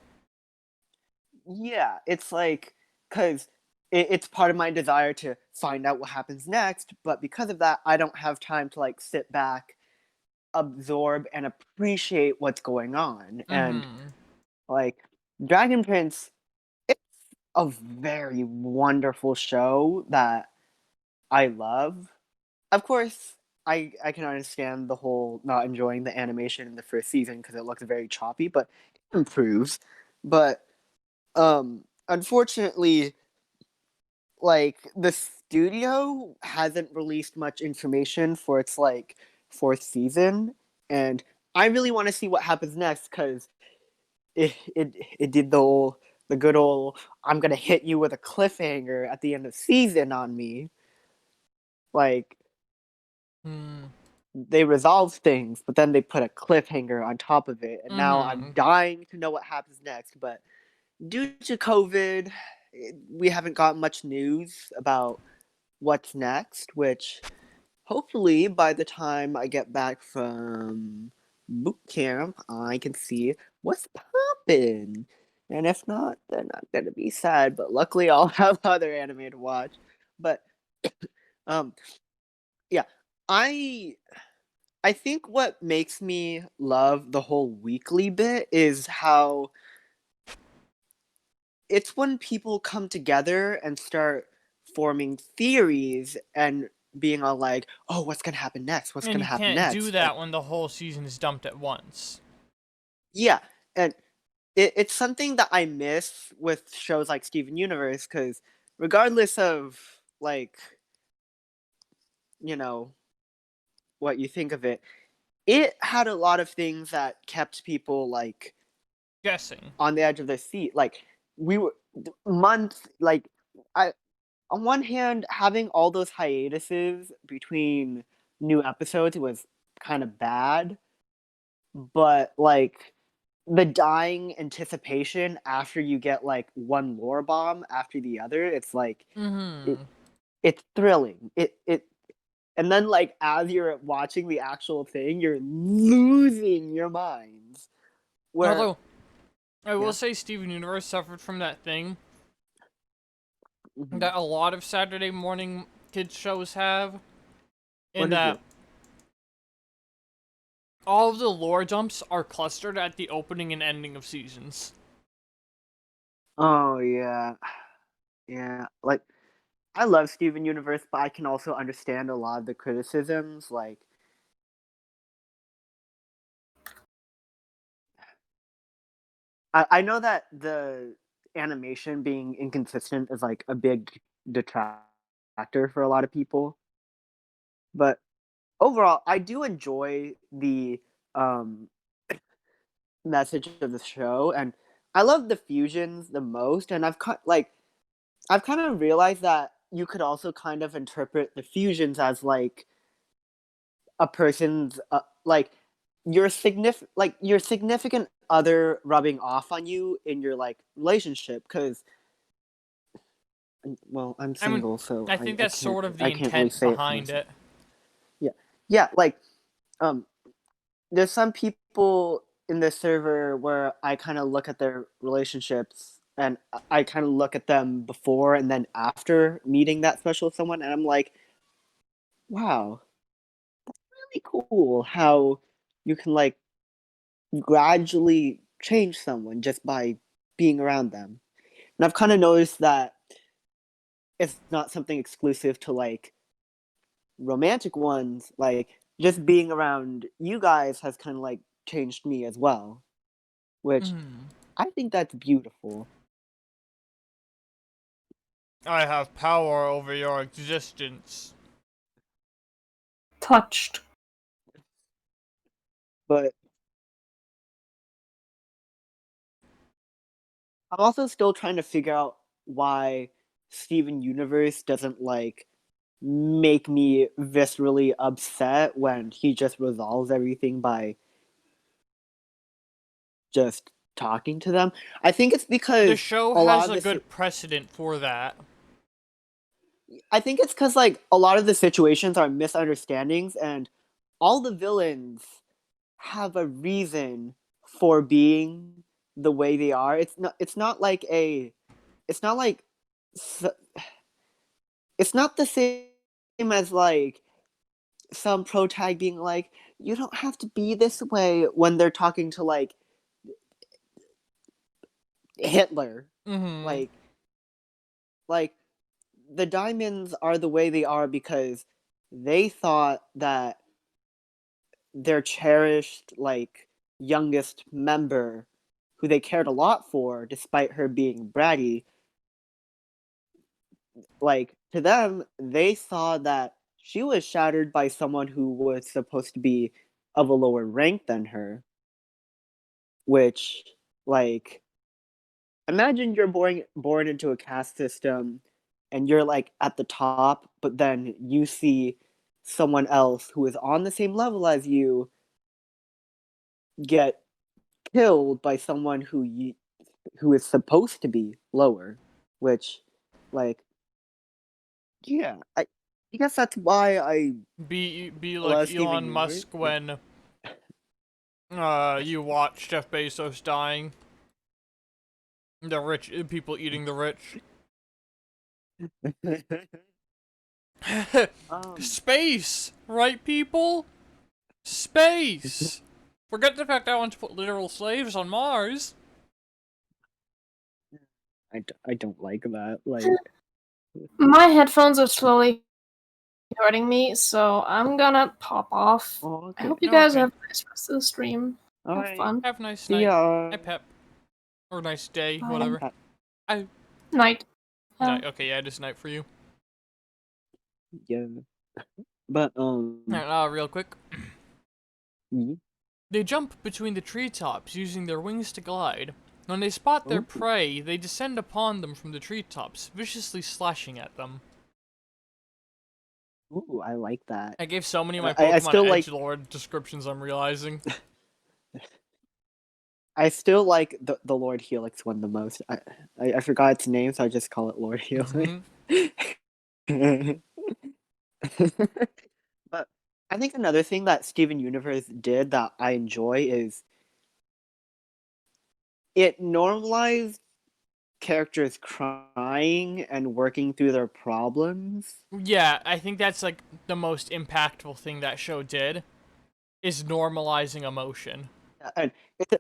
yeah, it's like because it's part of my desire to find out what happens next, but because of that, I don't have time to like sit back, absorb, and appreciate what's going on. And Mm-hmm. like Dragon Prince, it's a very wonderful show that I love. Of course, I can understand the whole not enjoying the animation in the first season because it looks very choppy, but it improves. But unfortunately, like the studio hasn't released much information for its like fourth season, and I really want to see what happens next because it did the good old I'm gonna hit you with a cliffhanger at the end of season on me. Like Mm. they resolved things, but then they put a cliffhanger on top of it, and now I'm Mm-hmm. dying to know what happens next. But due to COVID, we haven't got much news about what's next, which hopefully by the time I get back from boot camp, I can see what's poppin'. And if not, then I'm gonna be sad. But luckily, I'll have other anime to watch. But um, yeah, I I think what makes me love the whole weekly bit is how it's when people come together and start forming theories and being all like, "Oh, what's gonna happen next? What's And gonna you happen can't do next?" And that when the whole season is dumped at once. yeah, and it's something that I miss with shows like Steven Universe because regardless of like you know what you think of it, it had a lot of things that kept people like Guessing. on the edge of their seat. Like we were months like I on one hand having all those hiatuses between new episodes was kind of bad, but like the dying anticipation after you get like one lore bomb after the other, it's like it Mm-hmm. it's thrilling. It and then like as you're watching the actual thing, you're losing your minds. Where Although, I will yeah. say Steven Universe suffered from that thing Mhm. that a lot of Saturday morning kids shows have, in What is that it? all of the lore dumps are clustered at the opening and ending of seasons. Oh yeah. Yeah. Like I love Steven Universe, but I can also understand a lot of the criticisms. Like, I know that the animation being inconsistent is like a big detractor for a lot of people, but overall, I do enjoy the um, message of the show, and I love the fusions the most. And I've kind of realized that you could also kind of interpret the fusions as like a person's like your significant other rubbing off on you in your like relationship because well I'm I mean, single so I think I that's can't sort of the I can't really intent say it for behind myself. it. Yeah, yeah, like um there's some people in this server where I kind of look at their relationships and I kind of look at them before and then after meeting that special someone and I'm like wow, really cool how you can like gradually change someone just by being around them. And I've kind of noticed that it's not something exclusive to like romantic ones. Like just being around you guys has kind of like changed me as well, which I think that's beautiful. I have power over your existence. Touched. But I'm also still trying to figure out why Steven Universe doesn't like make me viscerally upset when he just resolves everything by just talking to them. I think it's because The show a lot has of a the good precedent for that. I think it's because like a lot of the situations are misunderstandings, and all the villains have a reason for being the way they are. It's not. It's not like a. It's not like. It's not the same as like some pro tag being like, you don't have to be this way when they're talking to like Hitler. Mm-hmm. Like the diamonds are the way they are because they thought that their cherished like youngest member who they cared a lot for despite her being bratty, like to them they saw that she was shattered by someone who was supposed to be of a lower rank than her, which like imagine you're born into a caste system and you're like at the top, but then you see someone else who is on the same level as you get killed by someone who is supposed to be lower, which like yeah, I guess that's why I Be love like Steven Elon Universe. Musk when you watch Jeff Bezos dying. The rich people eating the rich. Space, right, people? Space. Forget the fact I want to put literal slaves on Mars. I don't like that. Like, My headphones are slowly hurting me, so I'm gonna pop off. oh, I okay. hope you guys Okay. have a nice rest of the stream. All Have right. fun. Have a nice See night. ya. Hi, Pep. Or nice day, Bye. whatever. Night. Night. Okay, yeah, it is night for you. Yeah. But Real quick. mhm. They jump between the treetops using their wings to glide. When they spot their Ooh. prey, they descend upon them from the treetops, viciously slashing at them. Ooh, I like that. I gave so many of my I Pokemon still like edgelord descriptions, I'm realizing. I still like the Lord Helix one the most. I forgot its name, so I just call it Lord Helix. But I think another thing that Steven Universe did that I enjoy is it normalized characters crying and working through their problems. Yeah, I think that's like the most impactful thing that show did, is normalizing emotion. And it's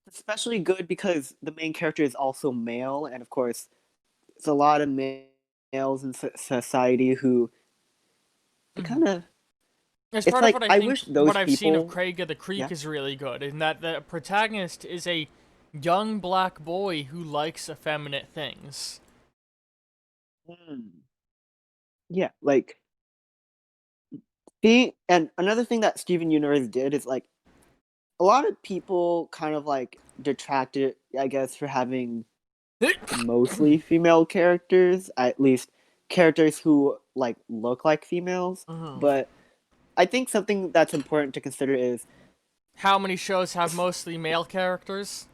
especially good because the main character is also male, and of course, there's a lot of males in society who kind of. As It's part of like what I I think, wish what those I've seen of people. Craig of the Creek Yeah. is really good, in that the protagonist is a young black boy who likes effeminate things. Yeah, like and another thing that Steven Universe did is like a lot of people kind of like detracted, I guess, for having mostly female characters, at least characters who like look like females. But I think something that's important to consider is How many shows have mostly male characters?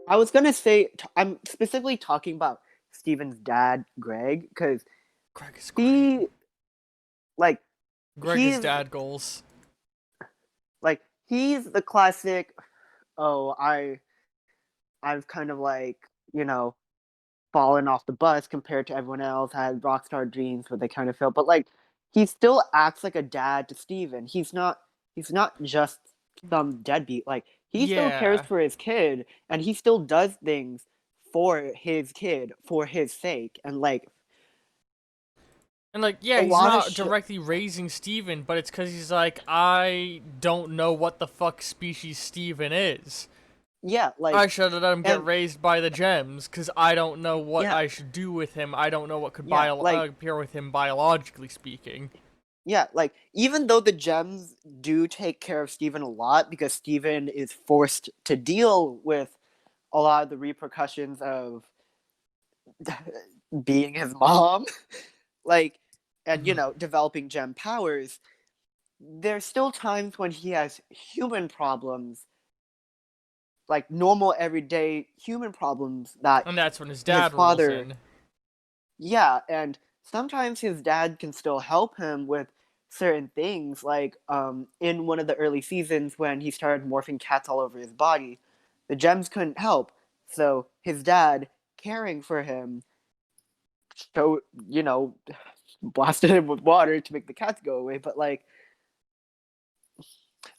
I was gonna say I'm specifically talking about Steven's dad, Greg, because Greg is great. he like Greg is he's dad goals. like he's the classic. Oh, I've kind of like fallen off the bus compared to everyone else. I had rockstar dreams, but they kind of failed. But like he still acts like a dad to Steven. He's not just some deadbeat. Like He still cares Yeah. for his kid, and he still does things for his kid, for his sake, and like And like, yeah, a he's lot of not sh- directly raising Steven, but it's because he's like, I don't know what the fuck species Steven is. yeah, I like should have let him get and raised by the gems, because I don't know what yeah, I should do with him. I don't know what could yeah, like appear with him biologically speaking. yeah, like even though the gems do take care of Steven a lot because Steven is forced to deal with a lot of the repercussions of being his mom, like, and Mhm. developing gem powers, there's still times when he has human problems, like normal everyday human problems that And that's when his his dad rolls father, in. yeah, and sometimes his dad can still help him with certain things, like in one of the early seasons when he started morphing cats all over his body, the gems couldn't help, so his dad, caring for him, so blasted him with water to make the cats go away. But like,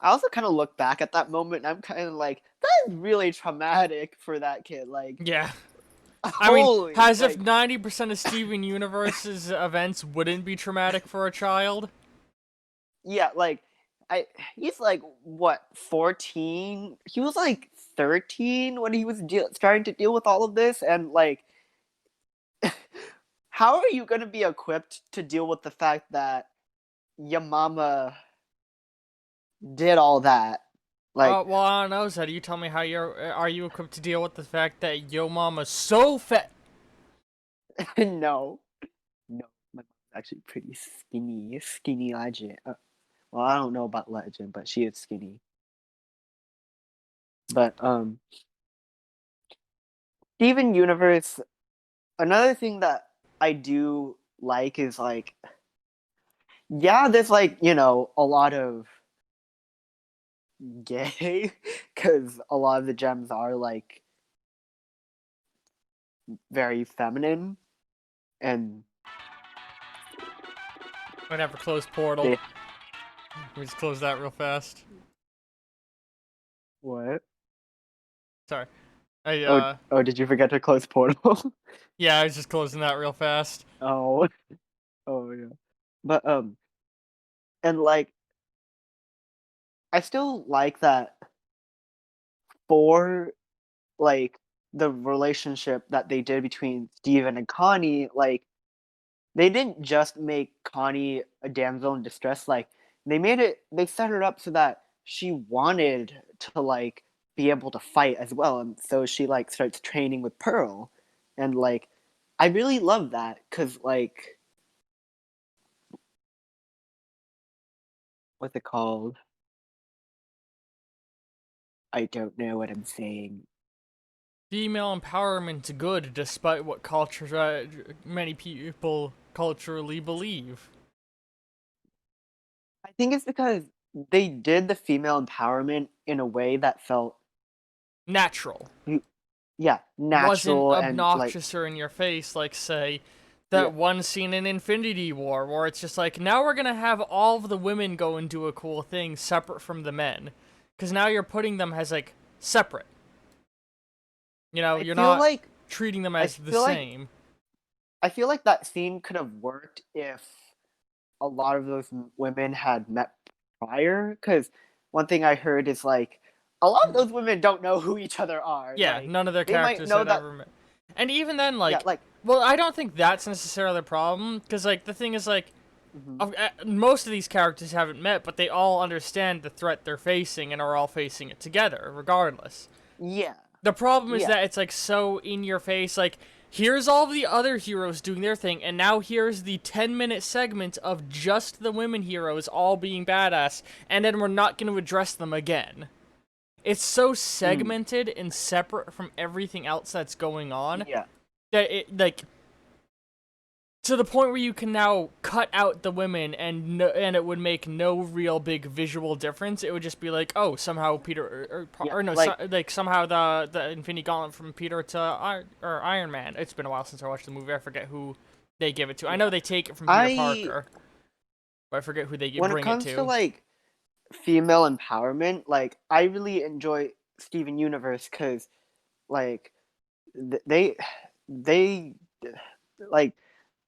I also kind of look back at that moment and I'm kind of like, that is really traumatic for that kid. Like, Yeah. I mean, holy, as if like, 90% of Steven Universe's events wouldn't be traumatic for a child. yeah, like, he's like what, 14? He was like 13 when he was starting to deal with all of this, and like, how are you gonna be equipped to deal with the fact that your mama did all that? Like, Well, I don't know, Zed. You tell me how are you equipped to deal with the fact that yo mama's so fat? no, no, my mom's actually pretty skinny legend. Well, I don't know about legend, but she is skinny. But Steven Universe. Another thing that I do like is like, yeah, there's like a lot of gay because a lot of the gems are like very feminine and Whatever, close portal. they We just close that real fast. what? Sorry. Oh, did you forget to close portal? Yeah, I was just closing that real fast. Oh, oh yeah. But and like I still like that for like the relationship that they did between Steven and Connie, like they didn't just make Connie a damsel in distress, like they set her up so that she wanted to like be able to fight as well, and so she like starts training with Pearl, and like I really love that because like what's it called? I don't know what I'm saying. Female empowerment's good, despite what many people culturally believe. I think it's because they did the female empowerment in a way that felt Natural. yeah, Wasn't natural and like obnoxious or in your face, like, say, yeah, that one scene in Infinity War, where it's just like, now we're gonna have all of the women go and do a cool thing separate from the men. Because now you're putting them as, like, separate. I You're feel not like treating them I as the feel like same. I feel like that scene could have worked if a lot of those women had met prior. Because one thing I heard is like a lot of those women don't know who each other are. Yeah, Like none of their they might characters know had that. ever met. And even then, Yeah, like, like well, I don't think that's necessarily the problem, because, like, the thing is, like, mhm. most of these characters haven't met, but they all understand the threat they're facing and are all facing it together, regardless. Yeah, The problem is yeah, that it's, like, so in your face, like, here's all the other heroes doing their thing, and now here's the 10-minute segment of just the women heroes all being badass, and then we're not going to address them again. It's so mm, segmented and separate from everything else that's going on yeah, that it, like, to the point where you can now cut out the women and it would make no real big visual difference. It would just be like, oh, somehow Peter yeah. or no, Like like somehow the Infinity Gauntlet from Peter to Iron Man. It's been a while since I watched the movie. I forget who they give it to. I yeah. know they take it from Peter I Parker, but I forget who they when it bring it comes to to. like female empowerment, like I really enjoy Steven Universe because like they like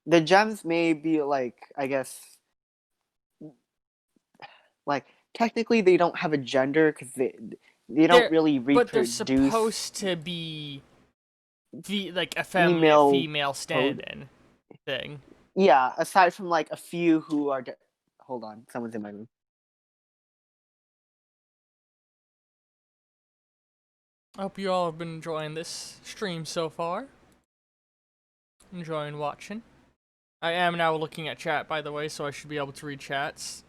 the gems may be like I guess like technically they don't have a gender because they don't really But they're reproduce supposed to be like a female female code. stand-in thing. Yeah, aside from like a few who are. Hold on, someone's in my room. I hope you all have been enjoying this stream so far. Enjoying watching. I am now looking at chat, by the way, so I should be able to read chats.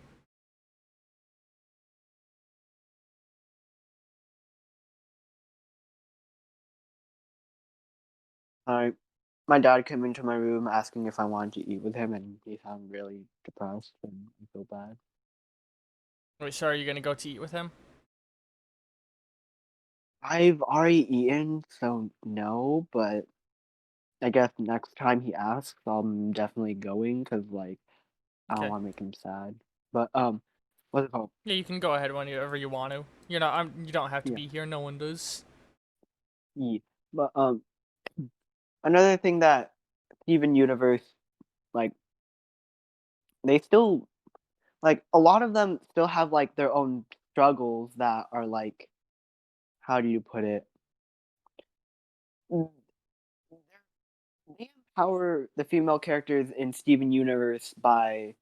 My dad came into my room asking if I wanted to eat with him, and he sounded really depressed, and I feel bad. Wait, so are you gonna go to eat with him? I've already eaten, so no, but I guess next time he asks, I'm definitely going, because, like, I don't Okay. want to make him sad. But, what's it called? Yeah, you can go ahead whenever you want to. You're not. You don't have to Yeah. be here. No one does. Yeah. But, another thing that Steven Universe, like, they still, like, a lot of them still have, like, their own struggles that are, like, how do you put it? They empower the female characters in Steven Universe by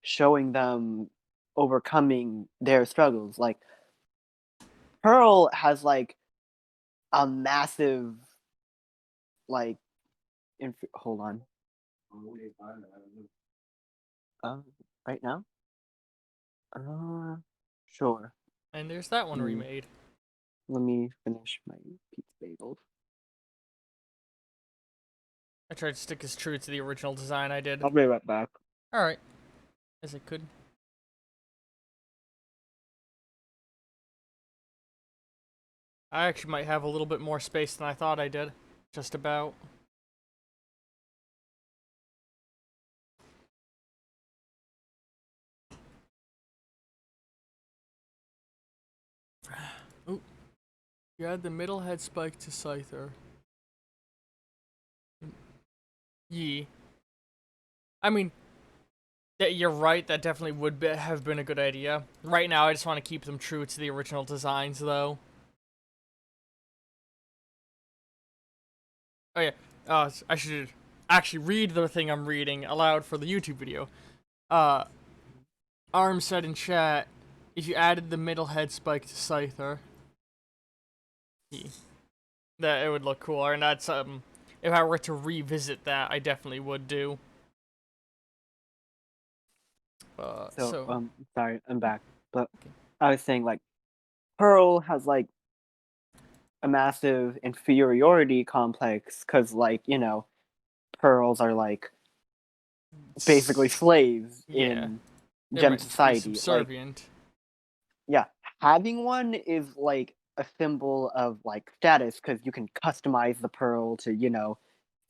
showing them overcoming their struggles. Like Pearl has like a massive like hold on. Uh, right now? Uh, sure. And there's that one remade. Let me finish my pizza bagels. I tried to stick as true to the original design I did. I'll be right back. Alright. As I could. I actually might have a little bit more space than I thought I did. Just about. Ooh. You add the middle head spike to Scyther. Yee. I mean, you're right, that definitely would have been a good idea. Right now, I just want to keep them true to the original designs, though. Oh yeah, I should actually read the thing I'm reading aloud for the YouTube video. Arm said in chat, if you added the middle head spike to Scyther, that it would look cooler, and that's, if I were to revisit that, I definitely would do. Sorry, I'm back. But okay. I was saying, like, Pearl has, like, a massive inferiority complex, because, like, you know, pearls are, like, basically slaves in gem society. Subservient. Like, yeah, having one is, like, a symbol of, like, status, because you can customize the pearl to, you know,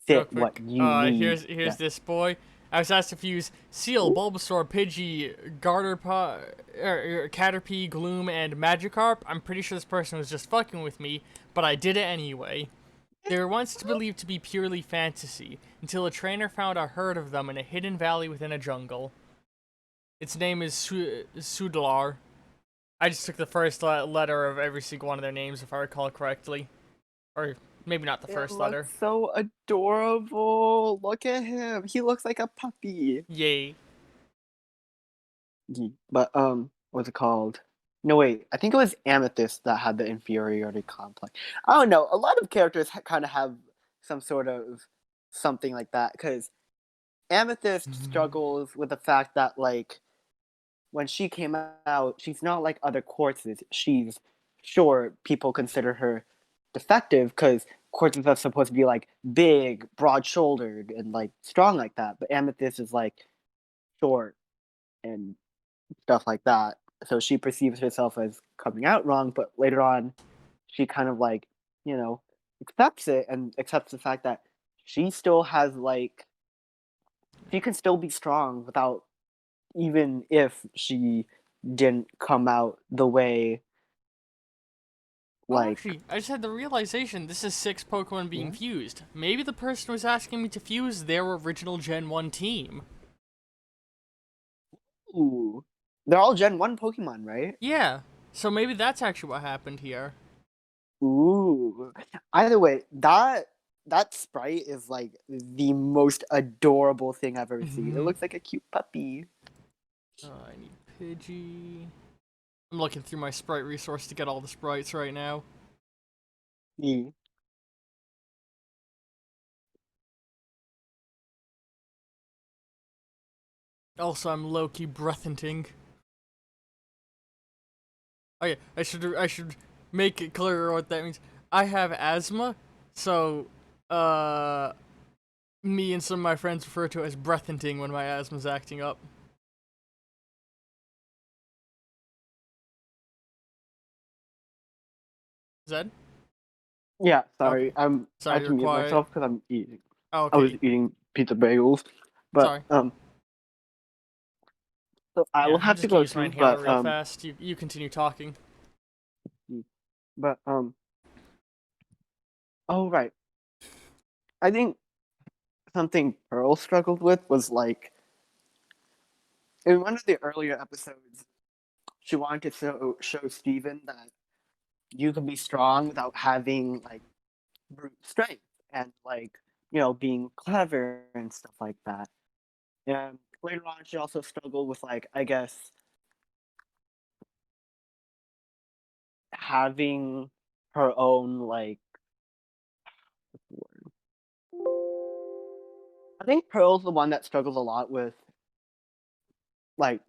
fit what you need. Here's this boy. I was asked if you use Seal, Bulbasaur, Pidgey, Caterpie, Gloom, and Magikarp. I'm pretty sure this person was just fucking with me, but I did it anyway. They were once believed to be purely fantasy, until a trainer found a herd of them in a hidden valley within a jungle. Its name is Sudlar. I just took the first letter of every single one of their names, if I recall correctly. Or maybe not the first letter. So adorable. Look at him. He looks like a puppy. Yay. But what's it called? No, wait. I think it was Amethyst that had the inferiority complex. I don't know. A lot of characters kind of have some sort of something like that because Amethyst struggles with the fact that like when she came out, she's not like other quartzes. She's sure people consider her defective because quartzes are supposed to be like big, broad-shouldered, and like strong like that. But Amethyst is like short and stuff like that. So she perceives herself as coming out wrong, but later on, she kind of like, you know, accepts it and accepts the fact that she still has like, she can still be strong without, even if she didn't come out the way Well, Like, actually, I just had the realization this is 6 Pokemon being Yeah. fused. Maybe the person was asking me to fuse their original Gen 1 team. ooh, they're all Gen 1 Pokemon, right? Yeah, so maybe that's actually what happened here. Ooh. Either way, that sprite is like the most adorable thing I've ever seen. It looks like a cute puppy. I need Pidgey. I'm looking through my sprite resource to get all the sprites right now. Yeah. Also, I'm low-key breathinting. Oh yeah, I should make it clearer what that means. I have asthma, so me and some of my friends refer to it as breathinting when my asthma's acting up. Zed? Yeah, Okay. sorry. I Sorry, had you're to mute quiet. myself because I'm eating. Oh, I was okay. eating pizza bagels, but Sorry. so I will Yeah, I'm have to just gonna go use my too. inhaler real fast. You continue talking. But oh right, I think something Pearl struggled with was like in one of the earlier episodes, she wanted to show Steven that you can be strong without having like brute strength and like being clever and stuff like that. And later on, she also struggled with like I guess having her own like what's the word? I think Pearl's the one that struggles a lot with like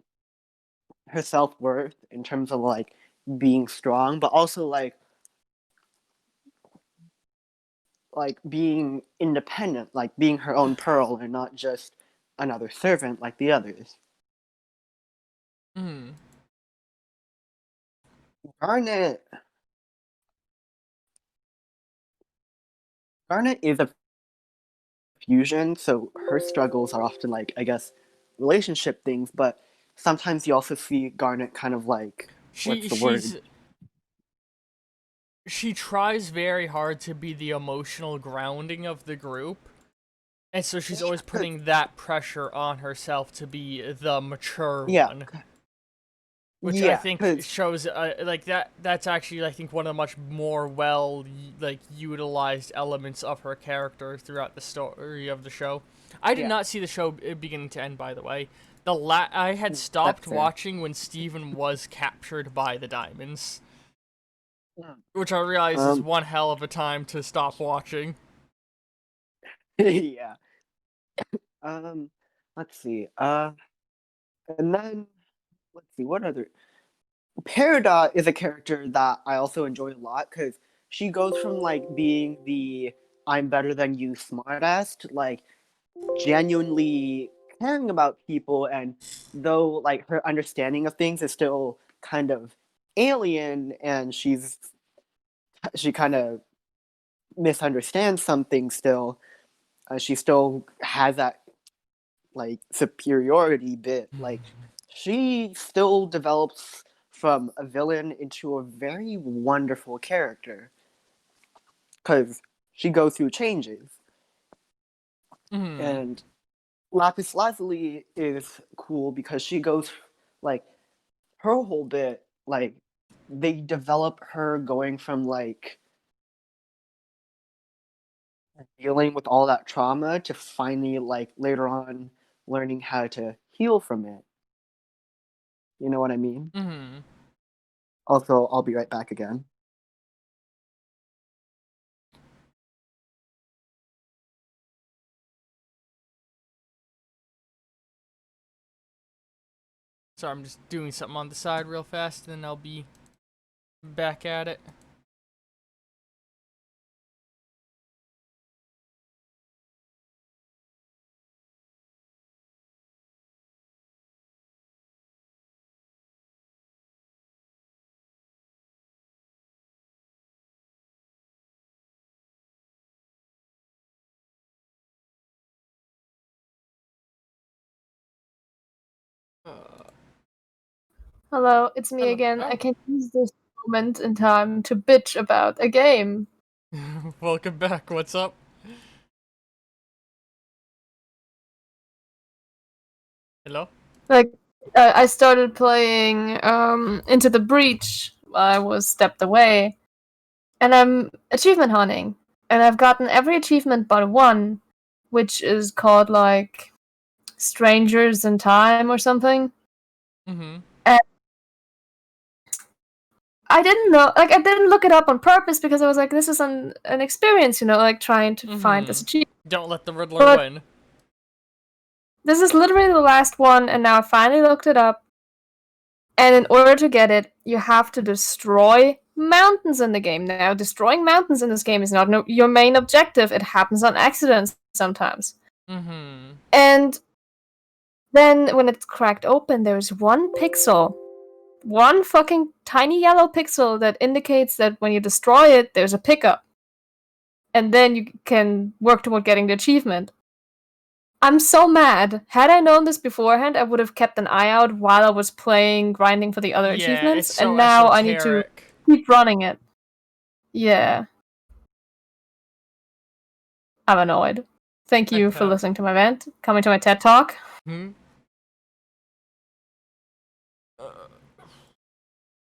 her self worth in terms of like being strong, but also like being independent, like being her own Pearl and not just another servant like the others. Hmm. Garnet Garnet is a fusion, so her struggles are often like I guess relationship things, but sometimes you also see Garnet kind of like what's the word? She tries very hard to be the emotional grounding of the group. And so she's always putting that pressure on herself to be the mature Yeah, one. Which I yeah, think because shows like that's actually I think one of the much more like utilized elements of her character throughout the story of the show. I did yeah, not see the show beginning to end, by the way. I had that's stopped fair. watching when Steven was captured by the diamonds, Mm. which I realize is Um, one hell of a time to stop watching. yeah. Um, let's see. And then let's see what other Peridot is a character that I also enjoy a lot because she goes from like being the I'm better than you smartass to like genuinely caring about people, and though like her understanding of things is still kind of alien and she kind of misunderstands something still, she still has that like superiority bit. Like she still develops from a villain into a very wonderful character because she goes through changes. Hmm. And Lapis Lazuli is cool because she goes like her whole bit like they develop her going from like dealing with all that trauma to finally like later on learning how to heal from it. You know what I mean? Hmm. Also, I'll be right back again. So I'm just doing something on the side real fast, and then I'll be back at it. Hello, it's me Hello. again. I Oh. can use this moment in time to bitch about a game. Welcome back. What's up? Hello? Like, I started playing Into the Breach while I was stepped away, and I'm achievement hunting, and I've gotten every achievement but one, which is called like Strangers in Time or something. Mm-hmm. And I didn't know, like, I didn't look it up on purpose because I was like, this is an experience, like trying to find this achievement. Don't let the Riddler But win. this is literally the last one, and now I finally looked it up. And in order to get it, you have to destroy mountains in the game. Now, destroying mountains in this game is not your main objective. It happens on accident sometimes. Mm-hmm. And then when it's cracked open, there's one pixel. One fucking tiny yellow pixel that indicates that when you destroy it, there's a pickup. And then you can work toward getting the achievement. I'm so mad. Had I known this beforehand, I would have kept an eye out while I was playing, grinding for the other Yeah, achievements, it's so and now I need to esoteric. keep running it. Yeah. I'm annoyed. Thank you for listening to my rant, coming to my TED Talk. Hmm?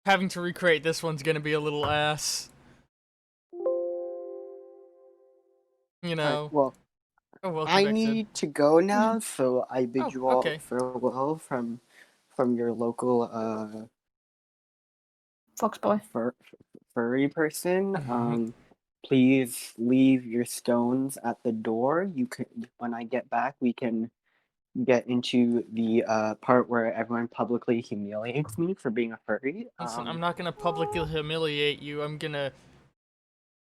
Having to recreate this one's gonna be a little ass. You know. Well, Oh, welcome I back, Sid. need to go now, so I bid you all okay. farewell from your local Foxboy. furry person. Please leave your stones at the door. You can, when I get back, we can get into the part where everyone publicly humiliates me for being a furry. Listen, I'm not gonna publicly humiliate you. I'm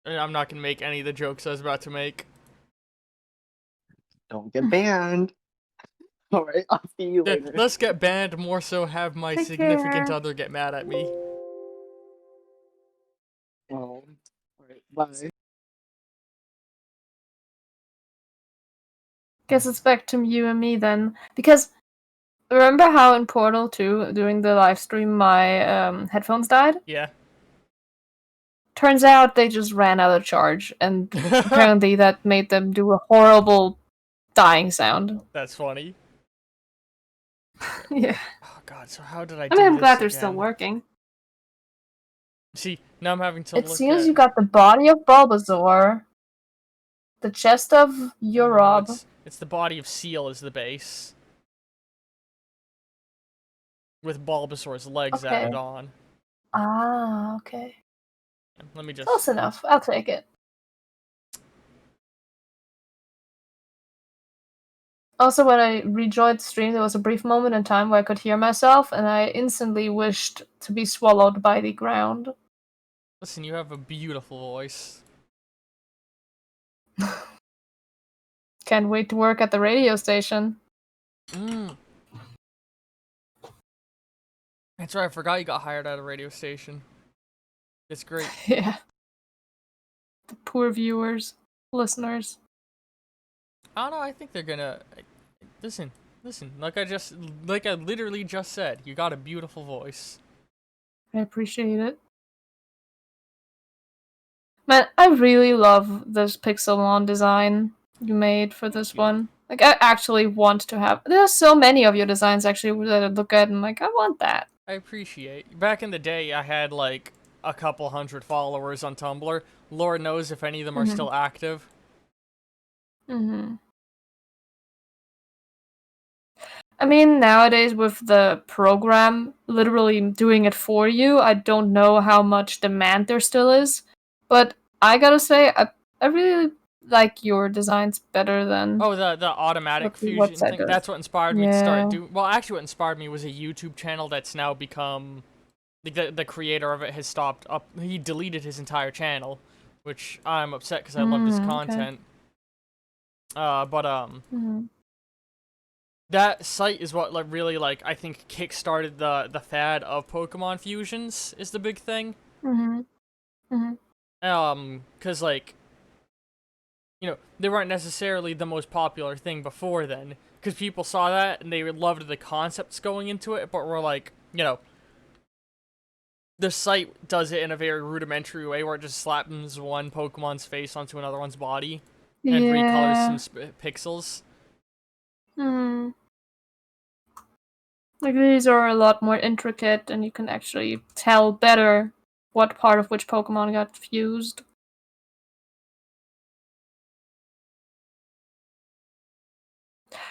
not gonna make any of the jokes I was about to make. Don't get banned. All right, I'll see you later. Let's get banned, more so have my Take significant care. other get mad at me. All right, bye. Guess it's back to you and me then. Because remember how in Portal 2, during the live stream, my headphones died? Yeah. Turns out they just ran out of charge, and apparently that made them do a horrible dying sound. That's funny. Yeah. Oh god, so how did I I do mean, I'm this glad they're again? still working. See, now I'm having to It look seems at... you got the body of Bulbasaur, the chest of No, Yorob. it's the body of Seal as the base. With Bulbasaur's legs added on. Ah, okay. Let me just... Close enough. I'll take it. Also, when I rejoined the stream, there was a brief moment in time where I could hear myself, and I instantly wished to be swallowed by the ground. Listen, you have a beautiful voice. Can't wait to work at the radio station. That's right, I forgot you got hired at a radio station. It's great. Yeah. The poor viewers, listeners. I don't know, I think they're gonna... Listen, like I literally just said, you got a beautiful voice. I appreciate it. Man, I really love this Pixelmon design you made for this one. Like, I actually want to have... There's so many of your designs, actually, that I look at and like, I want that. I appreciate. Back in the day, I had, like, a couple hundred followers on Tumblr. Lord knows if any of them are still active. I mean, nowadays with the program literally doing it for you, I don't know how much demand there still is. But I gotta say, I really like your designs better than... Oh, the automatic fusion thing? That's what inspired me to start doing... Well, actually what inspired me was a YouTube channel that's now become... The creator of it has stopped up... He deleted his entire channel. Which I'm upset because I loved his content. That site is what really, like, I think kickstarted the fad of Pokemon fusions, is the big thing. Because, like, you know, they weren't necessarily the most popular thing before then. Because people saw that, and they loved the concepts going into it, but were like, you know, the site does it in a very rudimentary way where it just slaps one Pokemon's face onto another one's body and recolors some pixels. Hmm. Like, these are a lot more intricate, and you can actually tell better what part of which Pokemon got fused.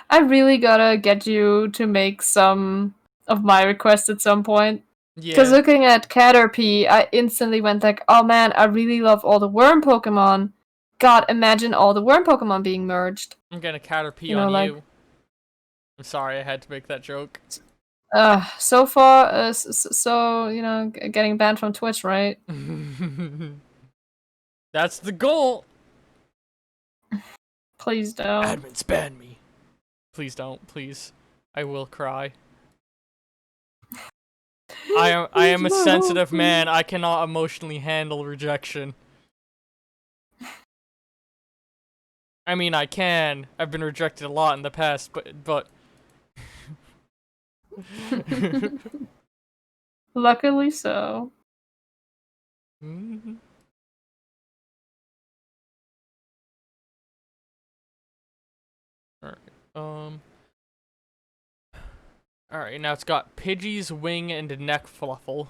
I really gotta get you to make some of my requests at some point. Because Yeah. looking at Caterpie, I instantly went like, oh man, I really love all the worm Pokemon. God, imagine all the worm Pokemon being merged. I'm gonna Caterpie You know, on like- you. I'm sorry, I had to make that joke. So far, so, you know, getting banned from Twitch, right? That's the goal! Please don't. Admins ban me. Please don't, please. I will cry. I am a sensitive man. I cannot emotionally handle rejection. I mean, I can. I've been rejected a lot in the past, but Luckily so. Alright, alright, now it's got Pidgey's wing and neck fluffle.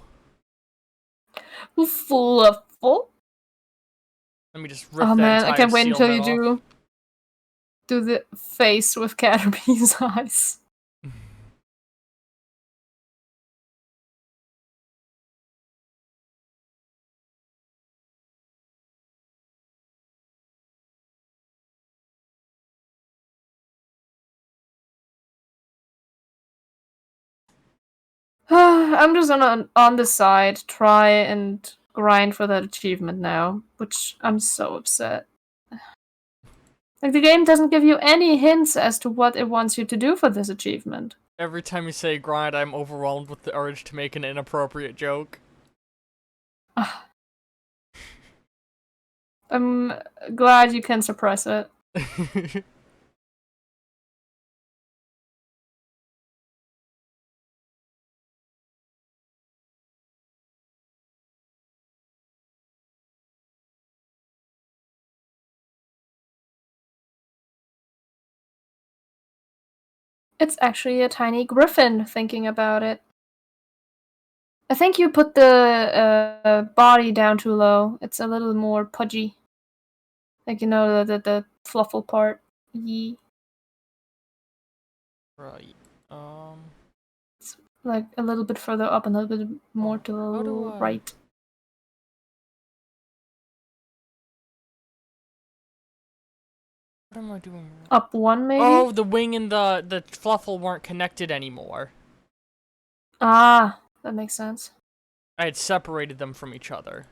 Fluffle? Let me just rip Oh that man, entire I can't wait seal until head you off. do the face with Caterpie's eyes. I'm just gonna, on the side, try and grind for that achievement now, which I'm so upset. Like, the game doesn't give you any hints as to what it wants you to do for this achievement. Every time you say grind, I'm overwhelmed with the urge to make an inappropriate joke. I'm glad you can suppress it. It's actually a tiny griffin, thinking about it. I think you put the body down too low. It's a little more pudgy. Like, you know, the fluffle part. Yee. Right. It's like a little bit further up and a little bit more to How do the I- right. What am I doing wrong? Up one, maybe? Oh, the wing and the fluffle weren't connected anymore. Ah, that makes sense. I had separated them from each other.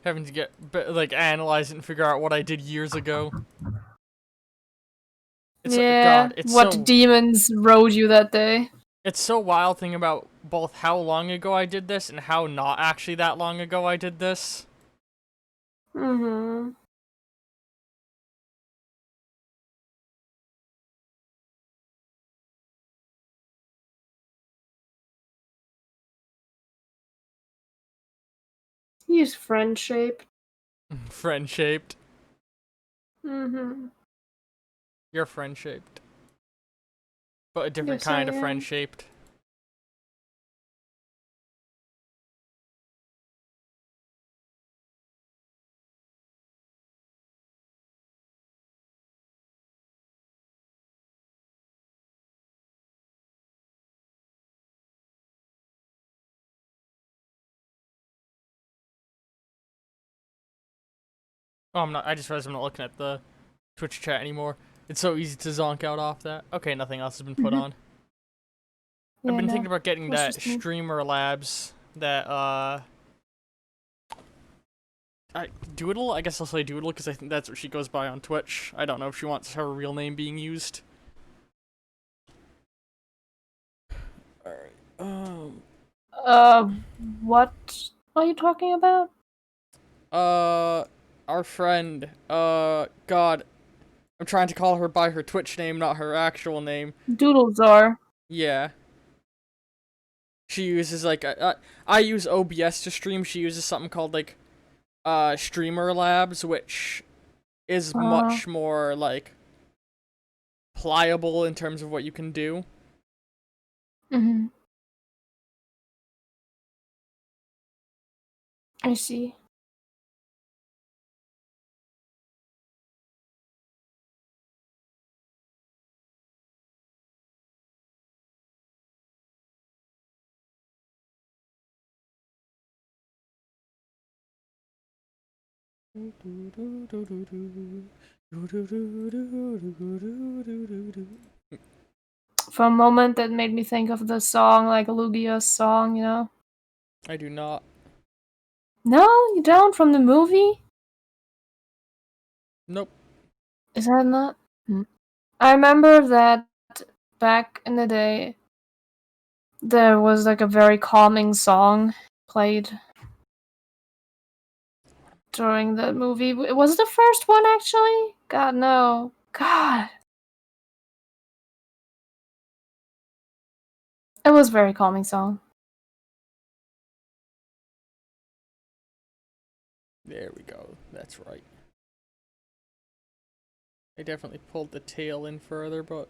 Having to get, like, analyze it and figure out what I did years ago. Yeah, God, it's what so... demons rode you that day? It's so wild thinking about both how long ago I did this and how not actually that long ago I did this. Mm-hmm. He's friend-shaped. Friend-shaped. Mm-hmm. You're friend-shaped. But a different Yes, kind I of am. friend-shaped. Oh, I'm not. I just realized I'm not looking at the Twitch chat anymore. It's so easy to zonk out off that. Okay, nothing else has been put on. Yeah, I've been no. thinking about getting Was that just me. Streamer Labs, that Doodle? I guess I'll say Doodle because I think that's what she goes by on Twitch. I don't know if she wants her real name being used. Alright, What are you talking about? our friend, God, I'm trying to call her by her Twitch name, not her actual name. Doodlezar. Yeah. She uses, like, I use OBS to stream, she uses something called, like, Streamer Labs, which is much more, like, pliable in terms of what you can do. Mm-hmm. I see. For a moment, that made me think of the song, like Lugia's song, you know? I do not. No, you don't? From the movie? Nope. Is that not? I remember that back in the day, there was like a very calming song played during the movie. Was it the first one, actually? God, no. God. It was a very calming song. There we go. That's right. I definitely pulled the tail in further, but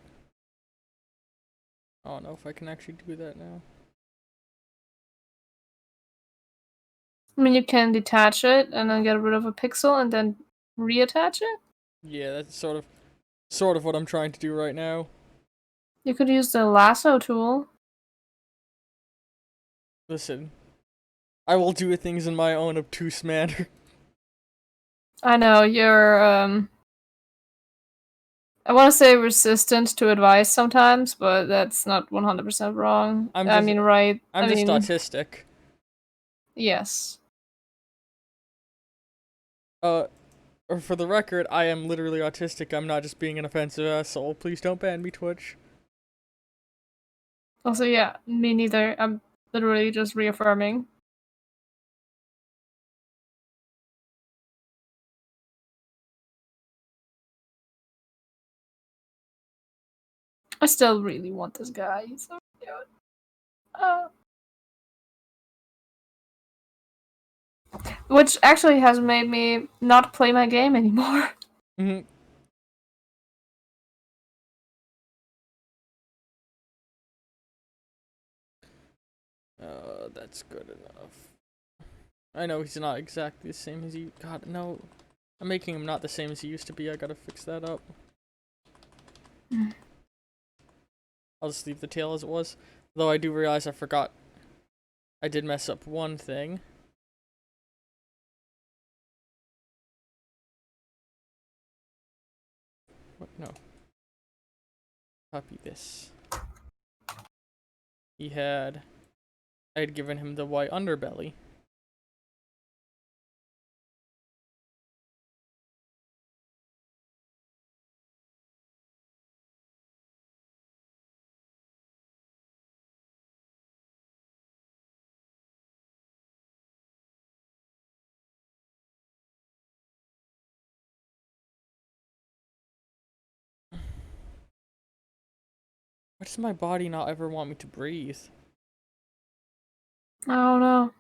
I don't know if I can actually do that now. I mean, you can detach it and then get rid of a pixel and then reattach it. Yeah, that's sort of what I'm trying to do right now. You could use the lasso tool. Listen, I will do things in my own obtuse manner. I know, you're, I want to say resistant to advice sometimes, but that's not 100% wrong. I'm I just- mean, right. I'm just autistic. Yes. Or for the record, I am literally autistic. I'm not just being an offensive asshole. Please don't ban me, Twitch. Also, yeah, me neither. I'm literally just reaffirming. I still really want this guy. He's so cute. Which actually has made me not play my game anymore. Mm-hmm. That's good enough. I know he's not exactly the same as you. God, no. I'm making him not the same as he used to be. I gotta fix that up. I'll just leave the tail as it was. Though I do realize I forgot. I did mess up one thing. What? No. Copy this. I had given him the white underbelly. Why does my body not ever want me to breathe? I don't know.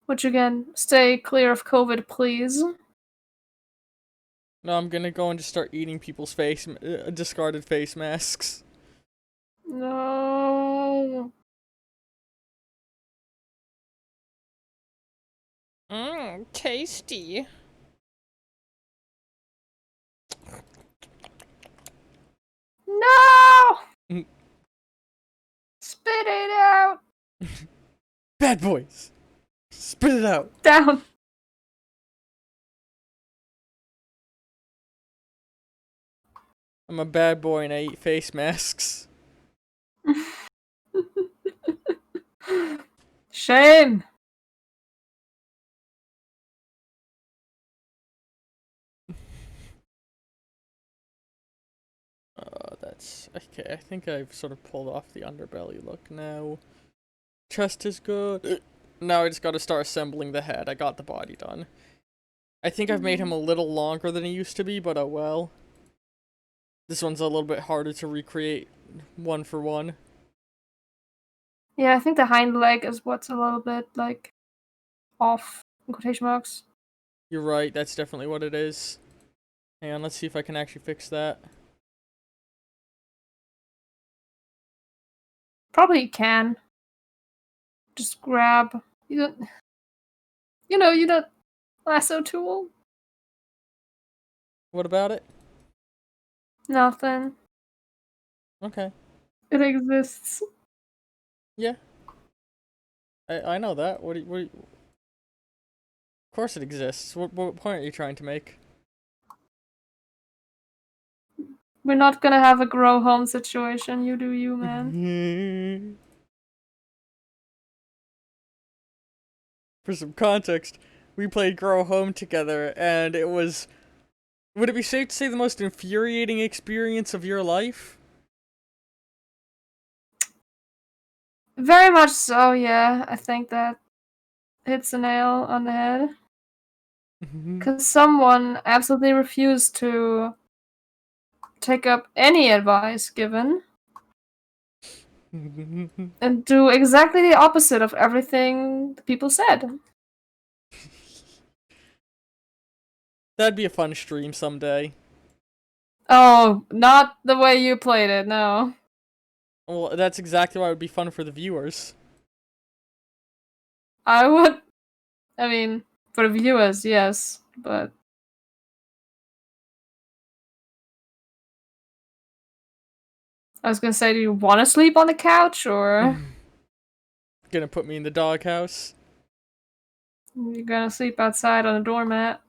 Which again, stay clear of COVID, please. No, I'm gonna go and just start eating people's discarded face masks. No. Tasty. No! Mm. Spit it out! Bad boys! Spit it out! Down! I'm a bad boy and I eat face masks. Shame! that's okay. I think I've sort of pulled off the underbelly look now. Chest is good. Now I just gotta start assembling the head. I got the body done. I think I've made him a little longer than he used to be, but oh well. This one's a little bit harder to recreate one for one. Yeah, I think the hind leg is what's a little bit, like, off, in quotation marks. You're right, that's definitely what it is. Hang on, let's see if I can actually fix that. Probably can. Just grab, you know, lasso tool. What about it? Nothing. Okay. It exists. Yeah. I know that. Of course it exists. What point are you trying to make? We're not gonna have a grow home situation. You do you, man. For some context, we played Grow Home together, and it was... Would it be safe to say the most infuriating experience of your life? Very much so, yeah. I think that hits the nail on the head. Because someone absolutely refused to take up any advice given and do exactly the opposite of everything the people said. That'd be a fun stream someday. Oh, not the way you played it, no. Well, that's exactly why it would be fun for the viewers. I mean, for the viewers, yes, but... I was gonna say, do you want to sleep on the couch, or... Gonna put me in the doghouse. You're gonna sleep outside on a doormat?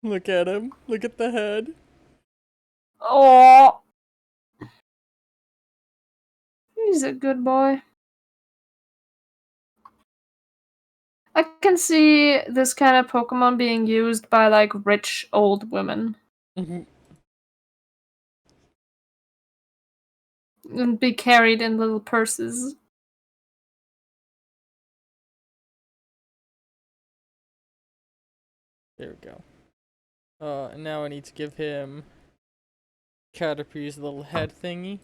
Look at him. Look at the head. Oh, he's a good boy. I can see this kind of Pokemon being used by, like, rich old women. And be carried in little purses. There we go. And now I need to give him Caterpie's little head thingy.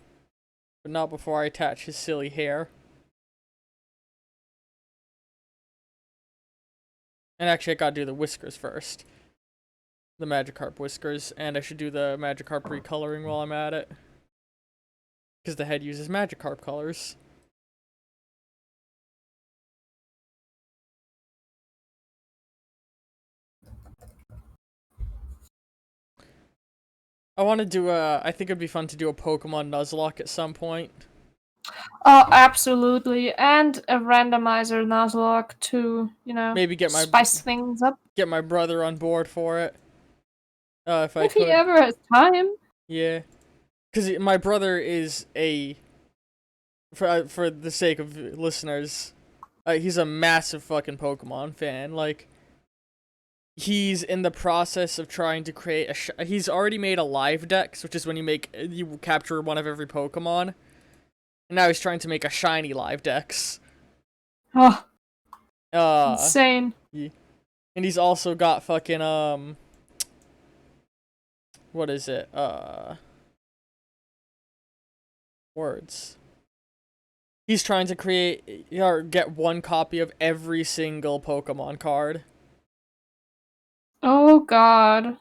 But not before I attach his silly hair. And actually I gotta do the whiskers first. The Magikarp whiskers. And I should do the Magikarp recoloring while I'm at it. Because the head uses Magikarp colors. I want to do I think it'd be fun to do a Pokemon Nuzlocke at some point. Oh, absolutely. And a randomizer Nuzlocke to, Maybe get my spice things up. Get my brother on board for it. If I If could. he ever has time. Yeah. Because my brother is for the sake of listeners, he's a massive fucking Pokemon fan. Like, he's in the process of trying to create he's already made a live dex, which is when you capture one of every Pokemon. And now he's trying to make a shiny live dex. Oh, insane. Yeah. And he's also got fucking what is it? Words. He's trying to create or get one copy of every single Pokemon card. Oh god.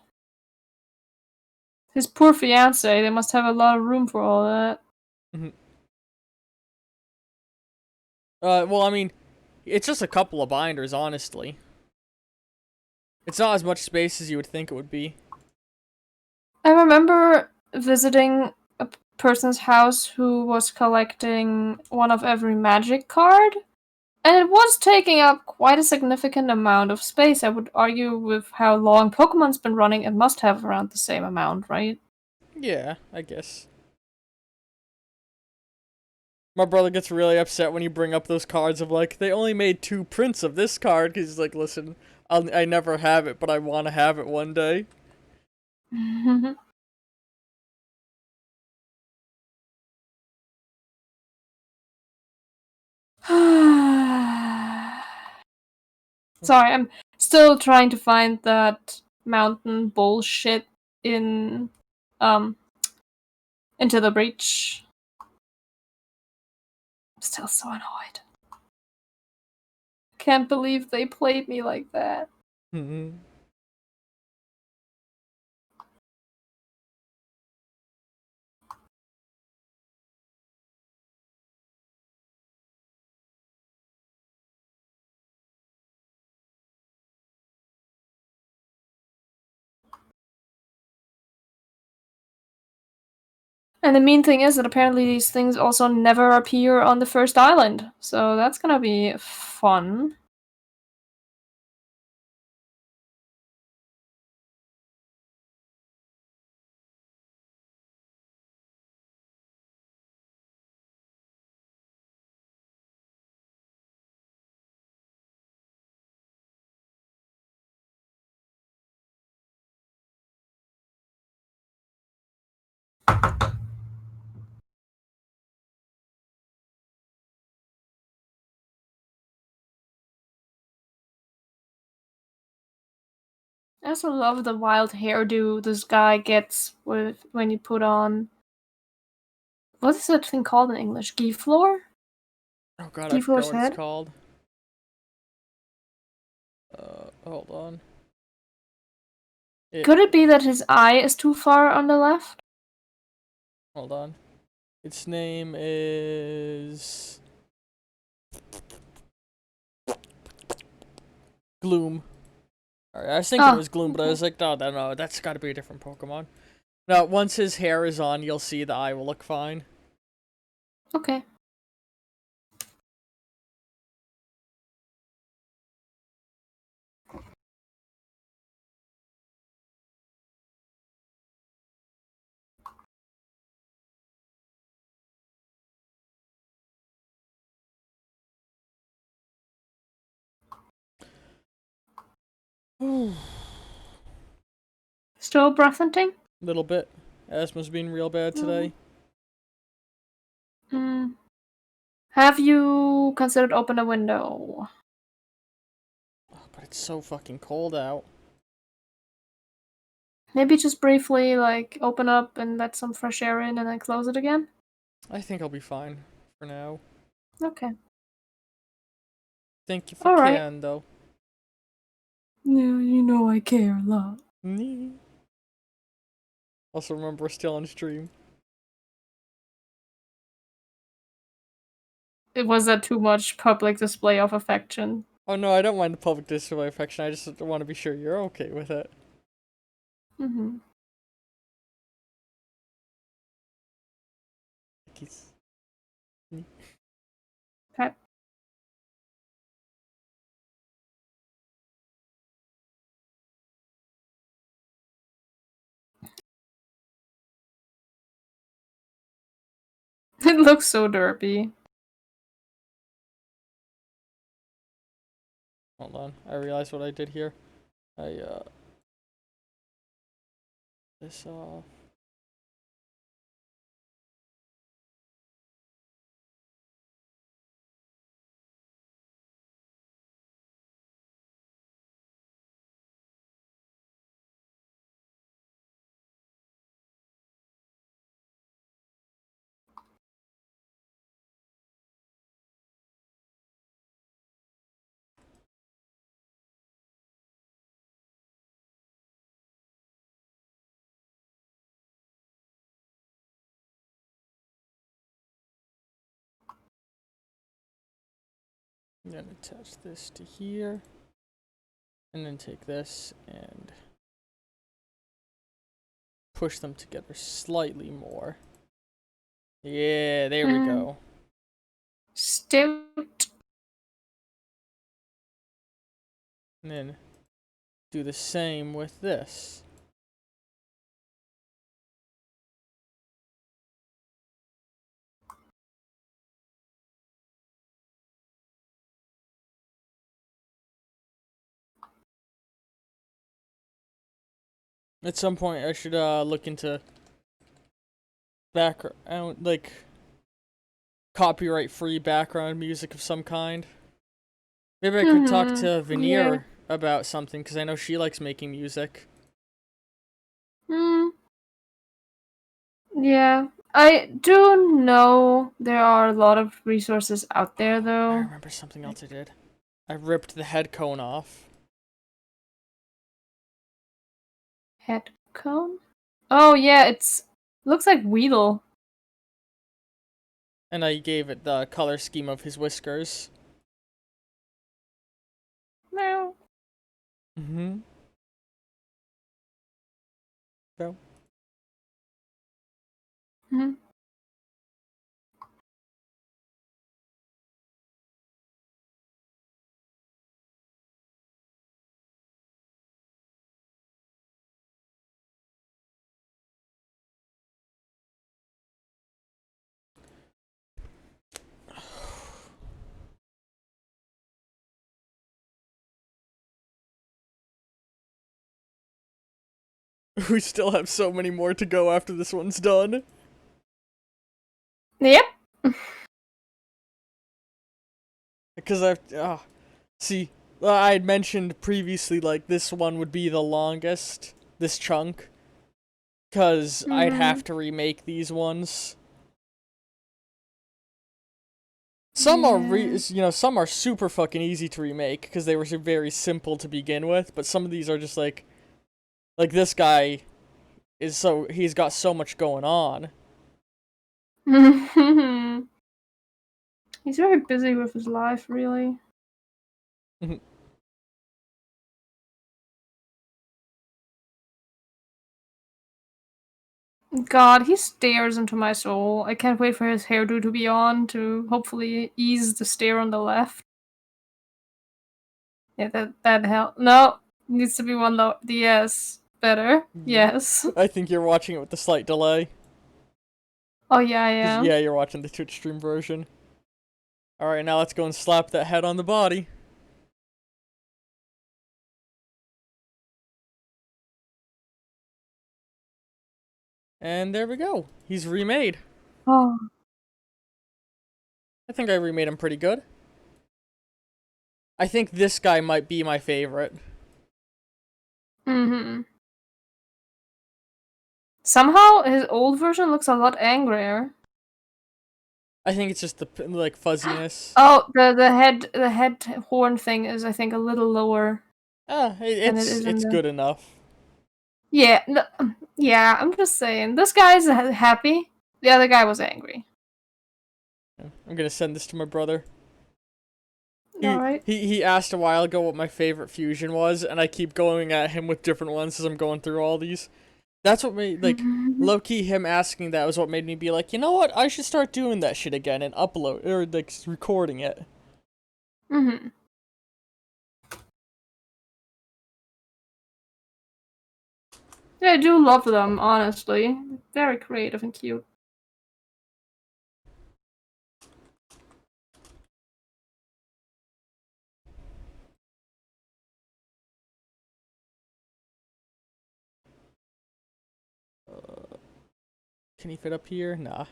His poor fiance, they must have a lot of room for all that. Well, I mean, it's just a couple of binders, honestly. It's not as much space as you would think it would be. I remember visiting a person's house who was collecting one of every magic card, and it was taking up quite a significant amount of space. I would argue with how long Pokemon's been running, it must have around the same amount, right? Yeah, I guess. My brother gets really upset when you bring up those cards of like, they only made 2 prints of this card, because he's like, listen, I never have it, but I want to have it one day. Sorry, I'm still trying to find that mountain bullshit in Into the Breach. I'm still so annoyed. Can't believe they played me like that. Mm-hmm. And the mean thing is that apparently these things also never appear on the first island. So that's gonna be fun. I also love the wild hairdo this guy gets with when you put on, what is that thing called in English? Giflor? Oh god, I forgot Giflor's what it's head? called. Hold on. Could it be that his eye is too far on the left? Hold on. Its name is... Gloom. Alright, I was thinking it was Gloom, but I was like, no, that's gotta be a different Pokemon. Now, once his hair is on, you'll see the eye will look fine. Okay. Still breath hunting? Little bit. Asthma's been real bad today. Have you considered open a window? Oh, but it's so fucking cold out. Maybe just briefly, like, open up and let some fresh air in and then close it again? I think I'll be fine for now. Okay. Thank you for Alright. caring, though. Yeah, you know I care a lot. Also, remember, we're still on stream. Was that too much public display of affection? Oh no, I don't mind the public display of affection. I just want to be sure you're okay with it. Mm-hmm. Okay. It looks so derpy. Hold on, I realized what I did here. This off. I'm gonna attach this to here. And then take this and push them together slightly more. Yeah, there we go. Stout. And then do the same with this. At some point, I should look into background, like copyright-free background music of some kind. Maybe I could talk to Veneer about something because I know she likes making music. Yeah, I do know there are a lot of resources out there, I though. remember something else I did. I ripped the head cone off. Head cone? Oh yeah, looks like Weedle. And I gave it the color scheme of his whiskers. Meow. Mm-hmm. So. Hmm. We still have so many more to go after this one's done. Yep. Because see, I had mentioned previously, like, this one would be the longest, this chunk. Because I'd have to remake these ones. Some are some are super fucking easy to remake because they were very simple to begin with, but some of these are just like this guy he's got so much going on. He's very busy with his life, really. God, he stares into my soul. I can't wait for his hairdo to be on to hopefully ease the stare on the left. Yeah, that help. No, needs to be one low. Yes, better. Yes. I think you're watching it with the slight delay. Oh yeah, I am. Yeah, you're watching the Twitch stream version. Alright, now let's go and slap that head on the body. And there we go. He's remade. Oh. I think I remade him pretty good. I think this guy might be my favorite. Somehow his old version looks a lot angrier. I think it's just the like fuzziness. Oh, the head horn thing is, I think, a little lower. It's good enough. Yeah, no, yeah. I'm just saying, this guy's happy. The other guy was angry. I'm gonna send this to my brother. Alright. He asked a while ago what my favorite fusion was, and I keep going at him with different ones as I'm going through all these. That's what made, like, low-key him asking that was what made me be like, you know what, I should start doing that shit again and upload, or, like, recording it. Yeah, I do love them, honestly. Very creative and cute. Can he fit up here? Nah.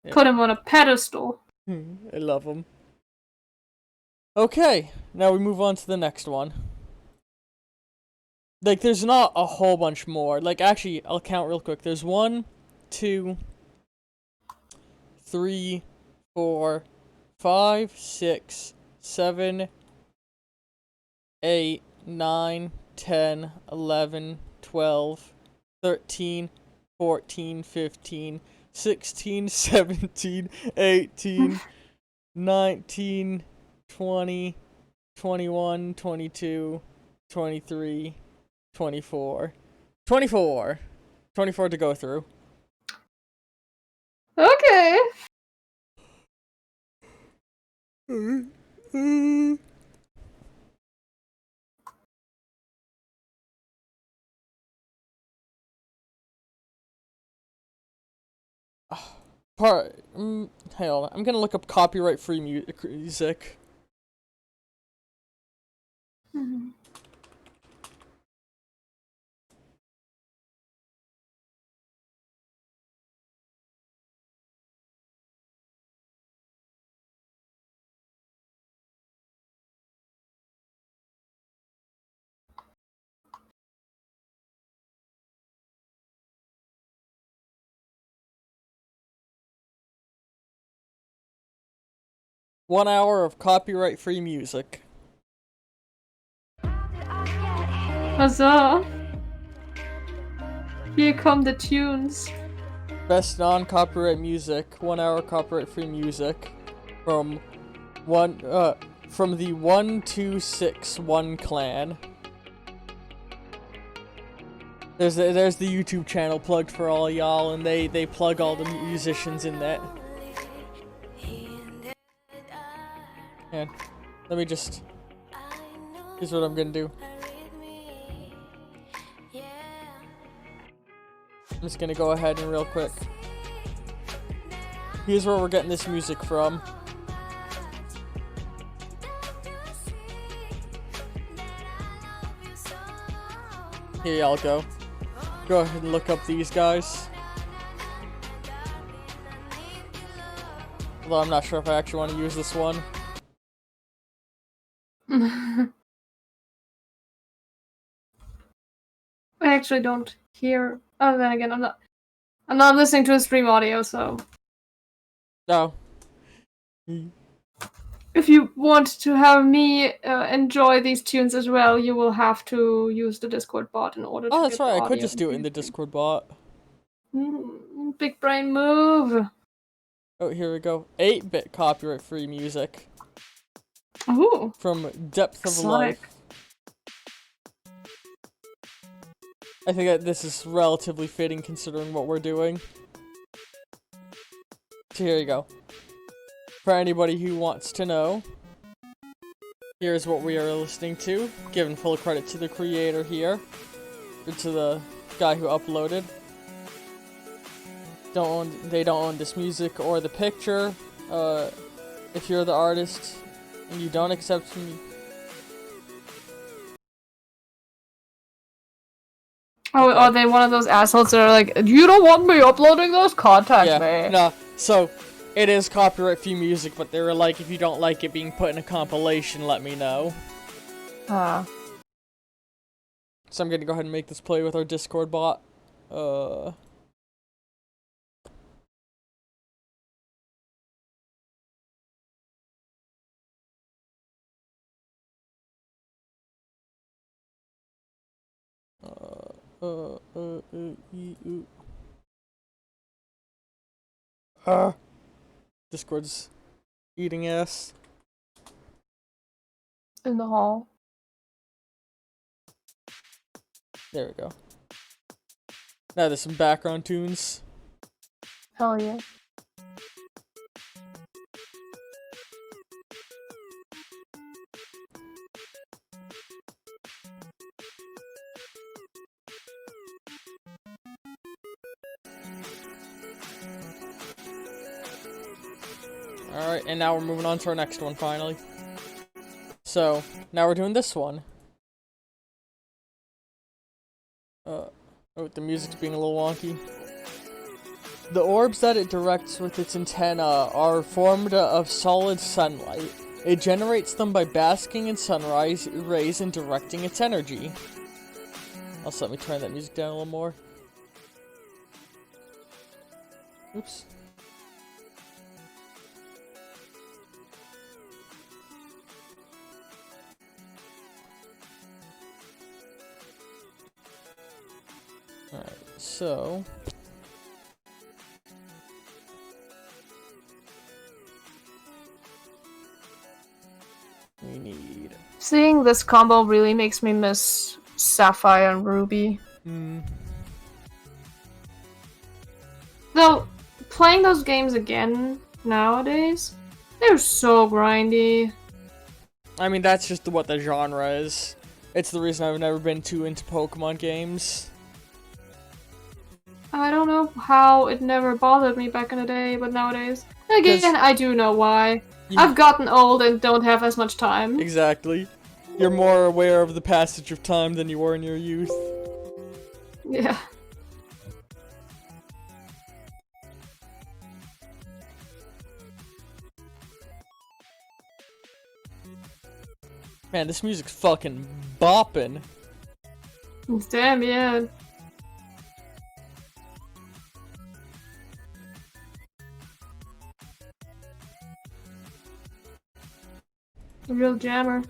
Yeah. Put him on a pedestal. I love him. Okay, now we move on to the next one. Like, there's not a whole bunch more. Like, actually, I'll count real quick. There's 1, 2, 3, 4, 5, 6, 7, 8, 9, 10, 11, 12, 13, 14, 15, 16, 17, 18, 19, 20, 21, 22, 23, 24. 24. 24 to go through. Okay. Hang on, I'm gonna look up copyright-free music. Mhm. One hour of copyright-free music. Huzzah! Here come the tunes. Best non-copyright music. 1 hour copyright-free music from the 1261 clan. There's the YouTube channel plugged for all y'all, and they plug all the musicians in that. And let me just. Here's what I'm gonna do. I'm just gonna go ahead and real quick. Here's where we're getting this music from. Here y'all go. Go ahead and look up these guys. Although I'm not sure if I actually want to use this one. I actually don't hear. Oh, then again, I'm not listening to a stream audio, so. No. If you want to have me enjoy these tunes as well, you will have to use the Discord bot in order to Oh, that's get the right. I could audio just do it in the into Discord bot. Big brain move. Oh, here we go. 8-bit copyright-free music Ooh, from Depth of exotic. Life. I think that this is relatively fitting considering what we're doing. So here you go. For anybody who wants to know, here's what we are listening to. Giving full credit to the creator here. Or to the guy who uploaded. They don't own this music or the picture. If you're the artist and you don't accept me. Oh, Okay. are they one of those assholes that are like, you don't want me uploading this? Contact me. No, so it is copyright-free music, but they were like, if you don't like it being put in a compilation, let me know. So I'm gonna go ahead and make this play with our Discord bot. Discord's eating ass. In the hall. There we go. Now there's some background tunes. Hell yeah. Alright, and now we're moving on to our next one, finally. So, now we're doing this one. Oh, the music's being a little wonky. The orbs that it directs with its antenna are formed of solid sunlight. It generates them by basking in sunrise rays and directing its energy. Also, let me turn that music down a little more. Oops. Alright, so... we need... Seeing this combo really makes me miss Sapphire and Ruby. Though, playing those games again nowadays, they're so grindy. I mean, that's just what the genre is. It's the reason I've never been too into Pokemon games. I don't know how it never bothered me back in the day, but nowadays... 'Cause Again, I do know why. you- I've gotten old and don't have as much time. Exactly. You're more aware of the passage of time than you were in your youth. Yeah. Man, this music's fucking bopping. Damn, yeah. A real jammer.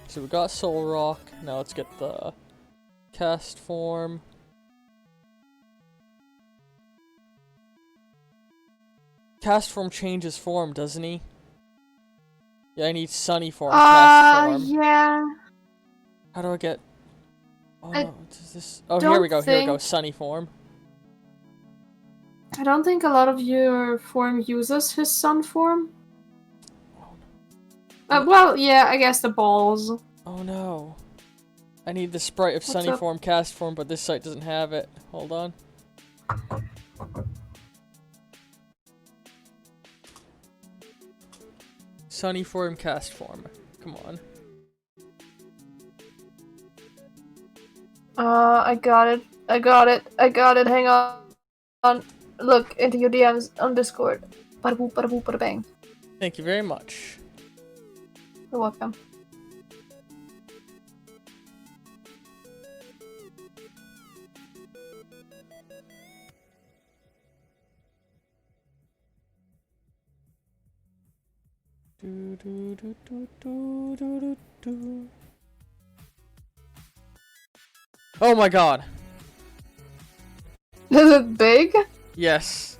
So we got Soul Rock. Now let's get the cast form. Cast form changes form, doesn't he? Yeah, I need Sunny form cast form. Yeah. How do I get? Oh I no, is this? Oh, here we go. Here we go. Sunny form. I don't think a lot of your form uses his sun form. Well, yeah, I guess the balls. Oh no. I need the sprite of Sunny up? form cast form, but this site doesn't have it. Hold on. Sunny form cast form. Come on. I got it. I got it. I got it. Hang on. Look into your DMs on Discord. Bada boop, bada boop, bada bang. Thank you very much. You're welcome. Do, do, do, do, do, do, do, do. Oh my god. Is it big? Yes.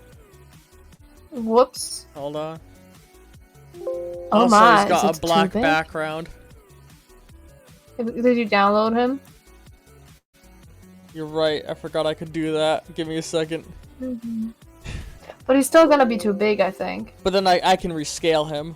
Whoops. Hold on. Oh Also, my, he's got is a it too black big? background. Did you download him? You're right. I forgot I could do that. Give me a second. Mm-hmm. But he's still gonna be too big, I think. But then I can rescale him.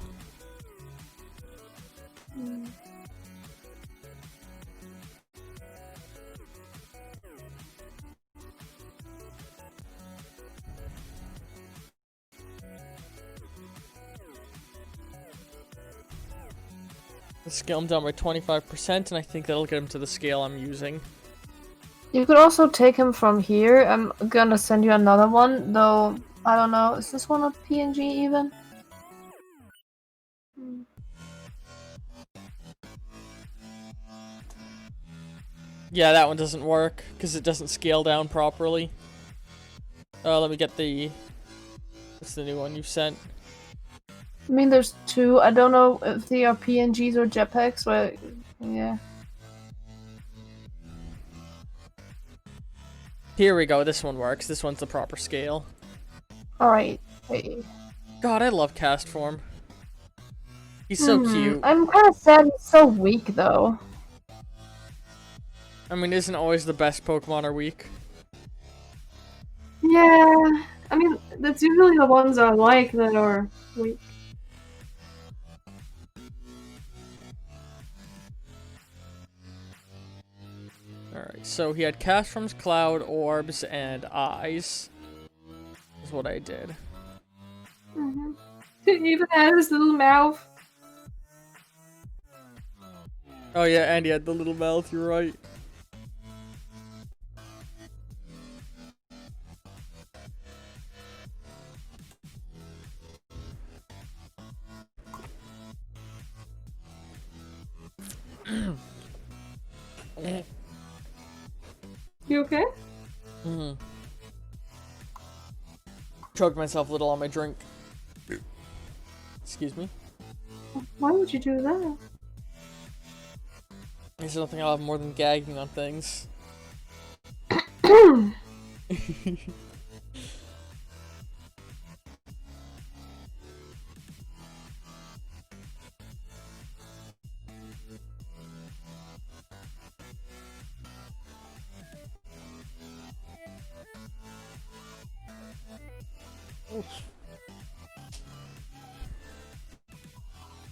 Let's scale him down by 25%, and I think that'll get him to the scale I'm using. You could also take him from here. I'm gonna send you another one, though. I don't know. Is this one a PNG even? Yeah, that one doesn't work because it doesn't scale down properly. Let me get the. What's the new one you sent? I mean, there's two. I don't know if they are PNGs or JPEGs, but yeah. Here we go. This one works. This one's the proper scale. Alright. Wait. God, I love cast form. He's so cute. I'm kind of sad he's so weak, though. I mean, isn't always the best Pokemon are weak? Yeah. I mean, that's usually the ones I like that are weak. Alright, so he had cast form's Cloud, Orbs, and Eyes. Is what I did. Mm-hmm. He even has his little mouth. Oh yeah, and he had the little mouth, you're right. You okay? Mm-hmm. Choked myself a little on my drink. Excuse me. Why would you do that? I don't think I'll have more than gagging on things. Oops.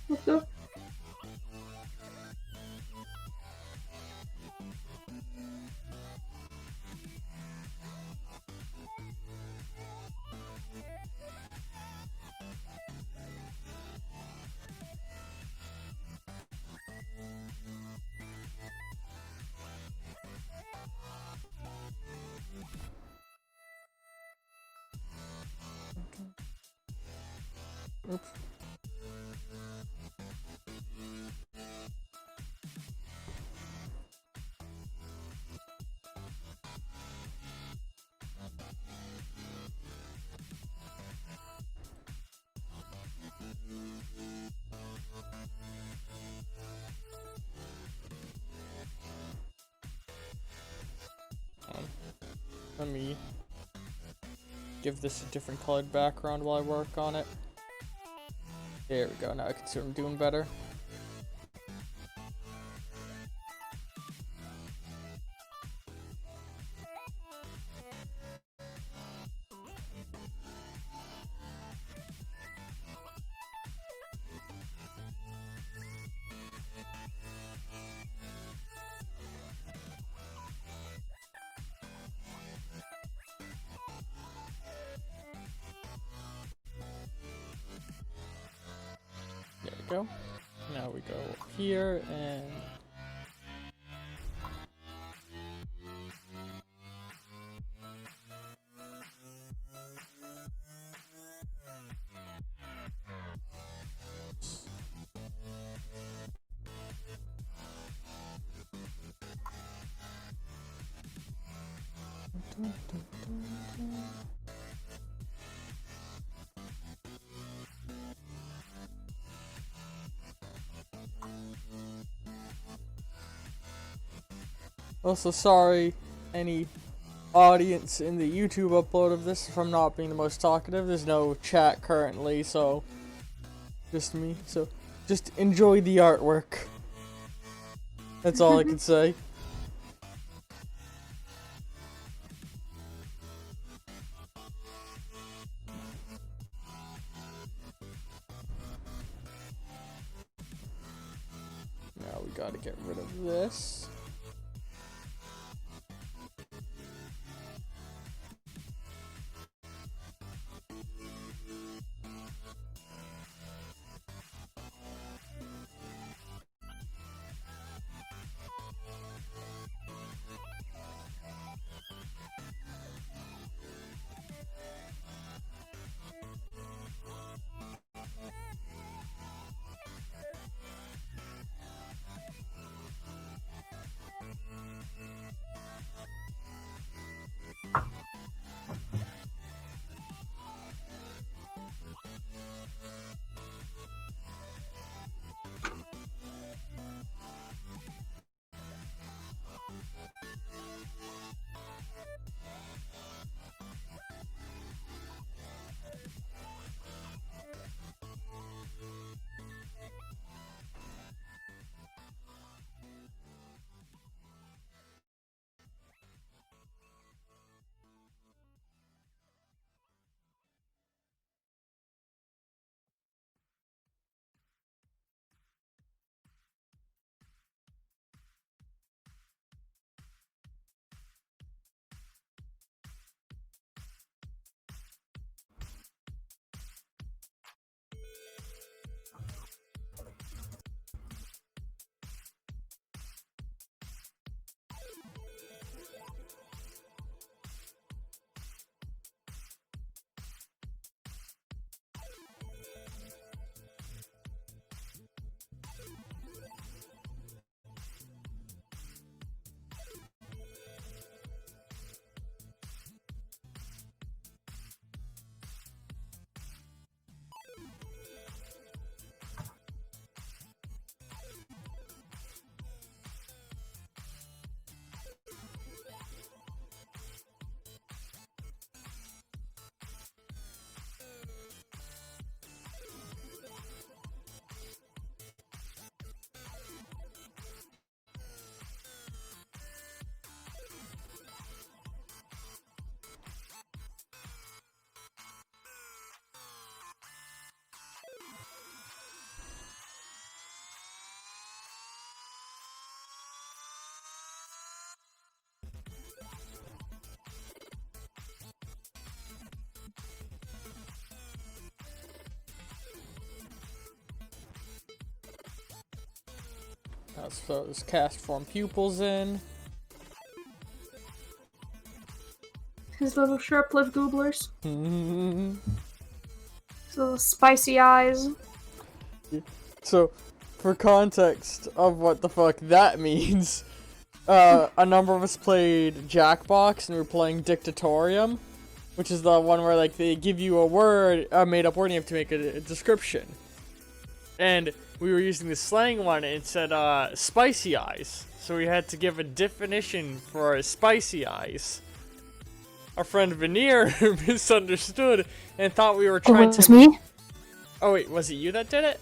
What the? Oops. Let me give this a different colored background while I work on it. There we go, now I can see what I'm doing better. There we go. Now we go here and also sorry any audience in the YouTube upload of this if I'm not being the most talkative. There's no chat currently, so just me. So just enjoy the artwork. That's all I can say. Now we gotta get rid of this. Let's throw those cast form pupils in. His little sharp-lipped gooblers. Mm-hmm. His little spicy eyes. So, for context of what the fuck that means, a number of us played Jackbox and we were playing Dictatorium, which is the one where like they give you a word, a made-up word, and you have to make a description. And we were using the slang one, and it said spicy eyes, so we had to give a definition for spicy eyes. Our friend Veneer misunderstood and thought we were trying to. Me? Oh wait, was it you that did it?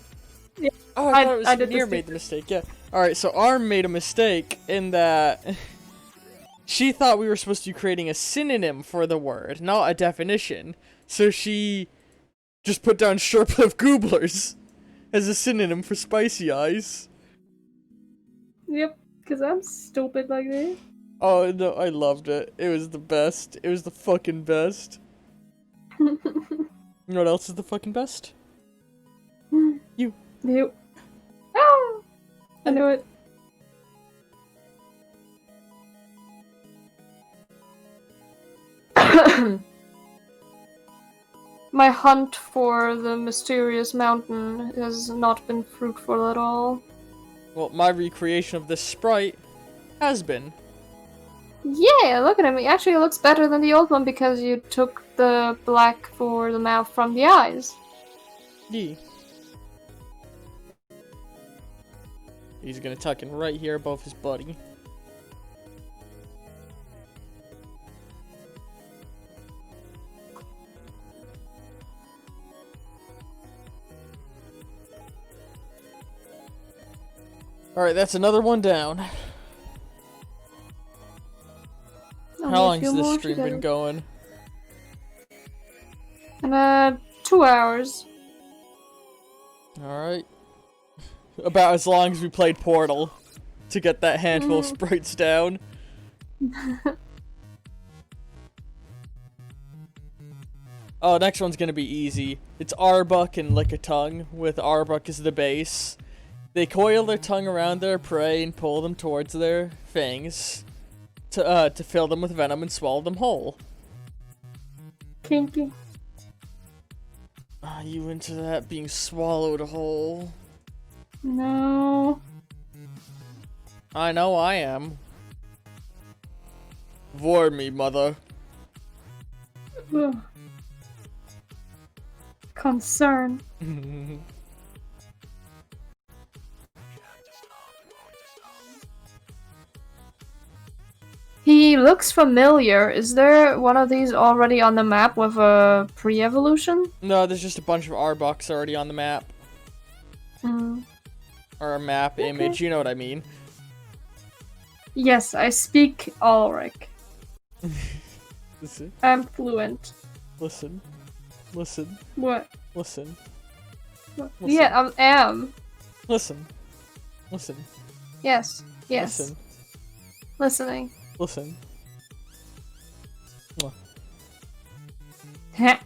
Yeah. Oh, I thought it was I did Veneer made the mistake. Yeah. All right, so Arm made a mistake in that she thought we were supposed to be creating a synonym for the word, not a definition. So she just put down short-lived gooblers as a synonym for spicy eyes. Yep, because I'm stupid like that. Oh no, I loved it. It was the best. It was the fucking best. You know what else is the fucking best? You. You. Ah! I knew it. My hunt for the mysterious mountain has not been fruitful at all. Well, my recreation of this sprite has been. Yeah, look at him. He actually looks better than the old one because you took the black for the mouth from the eyes. Yeah. He's gonna tuck in right here above his buddy. Alright, that's another one down. How long has this stream been going? 2 hours. Alright. About as long as we played Portal to get that handful of sprites down. Oh, next one's gonna be easy. It's Arbuck and Lickitung, with Arbuck as the base. They coil their tongue around their prey and pull them towards their fangs to fill them with venom and swallow them whole. Kinky. Are you into that being swallowed whole? No. I know I am. Vor me, mother. Ugh. Concern. He looks familiar. Is there one of these already on the map with a pre-evolution? No, there's just a bunch of Arbucks already on the map. Or a map image, you know what I mean. Yes, I speak Ulrich. Listen. I'm fluent. Listen. Listen. What? Listen. What? Listen. Yeah, I am. Listen. Listen. Yes. Yes. Listen. Listening. Listen. Heh.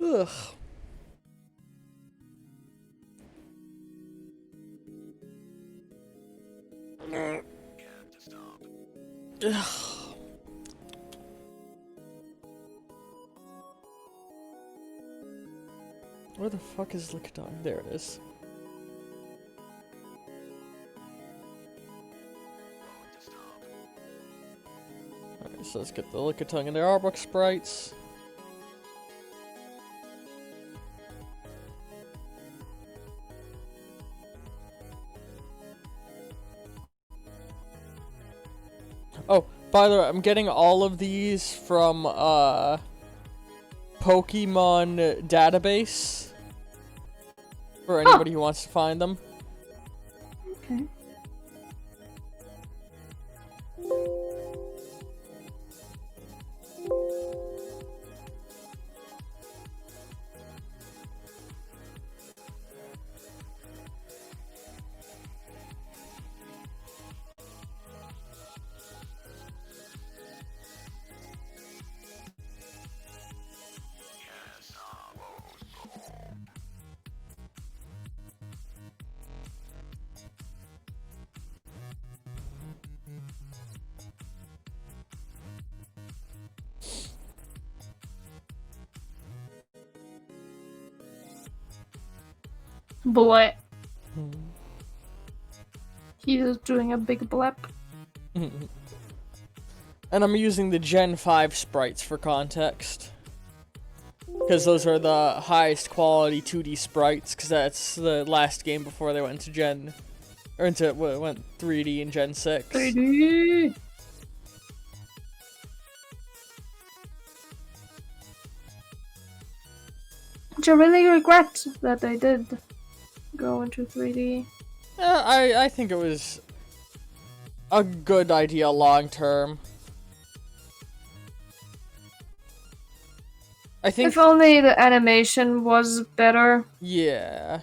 Ugh. Ugh. Where the fuck is Lickitung? There it is. Alright, so let's get the Lickitung and the Arbuck sprites. Oh, by the way, I'm getting all of these from, Pokemon database. For anybody who wants to find them. Okay. Boy. He is doing a big blep. And I'm using the Gen 5 sprites for context. Because those are the highest quality 2D sprites, because that's the last game before they went went 3D in Gen 6. 3D! Which I really regret that they did go into 3D. I think it was a good idea long term. I think If only the animation was better. yeah.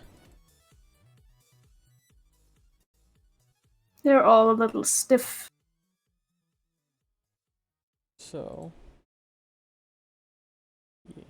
They're all a little stiff. So yeah.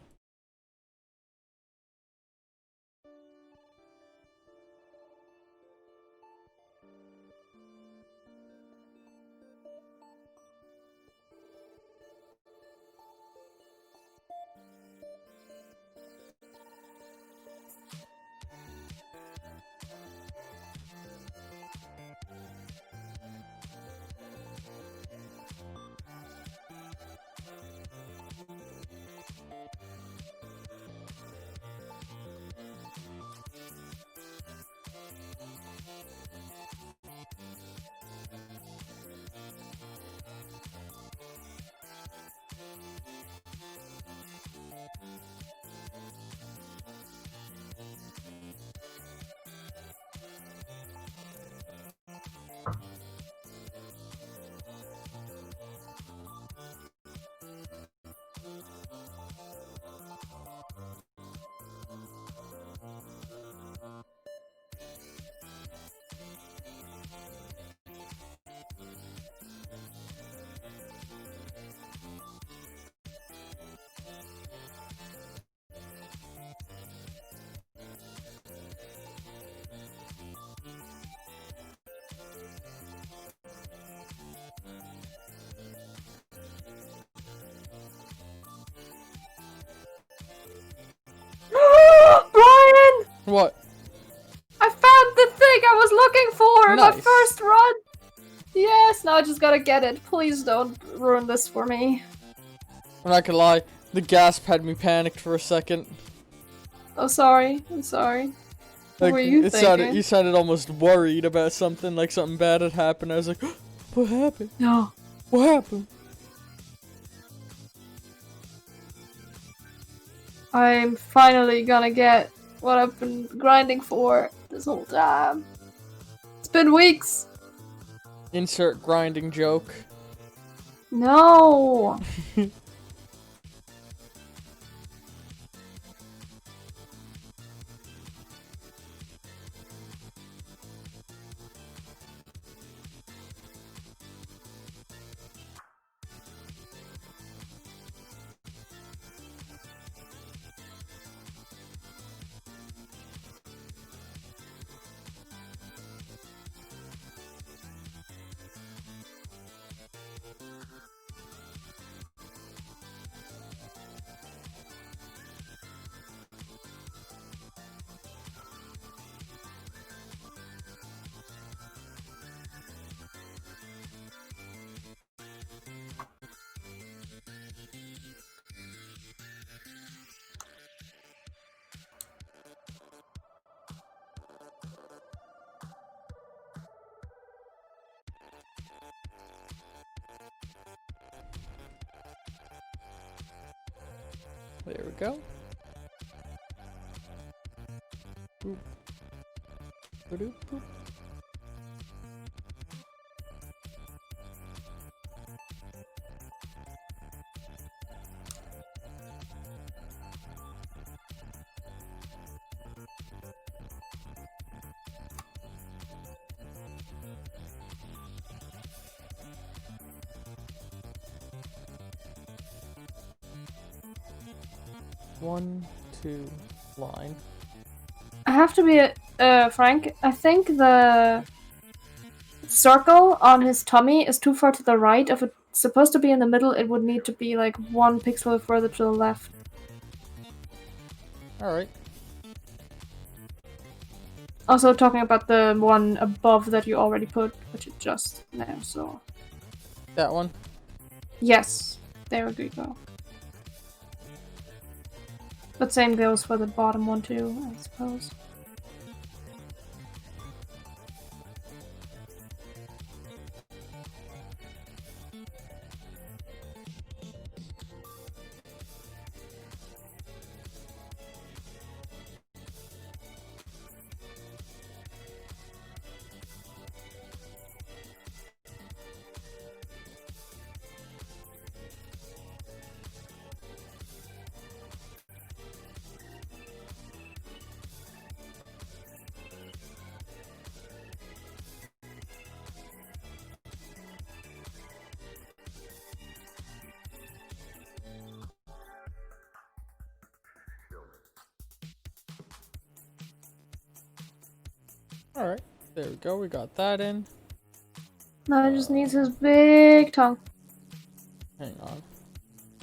Brian! What? I found the thing I was looking for in my Nice. first run! Yes, now I just gotta get it. Please don't ruin this for me. I'm not gonna lie, the gasp had me panicked for a second. Oh, sorry. I'm sorry. What were you thinking? You sounded almost worried about something, like something bad had happened. I was like, what happened? No. What happened? I'm finally gonna get what I've been grinding for this whole time. It's been weeks. Insert grinding joke. No. There we go. Boop. Ba-doop, boop. One, two, line. I have to be frank. I think the circle on his tummy is too far to the right. If it's supposed to be in the middle, it would need to be like 1 pixel further to the left. Alright. Also talking about the one above that you already put, which is just now, so... That one? Yes, there we go. But same goes for the bottom one too, I suppose. Alright, there we go, we got that in. Now it just needs his big tongue. Hang on.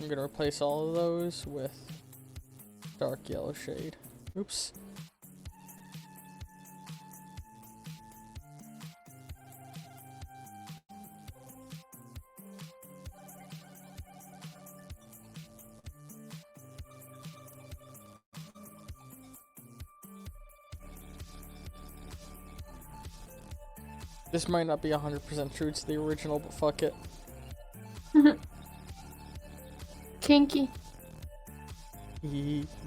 I'm gonna replace all of those with dark yellow shade. Oops. This might not be 100% true to the original, but fuck it. Kinky.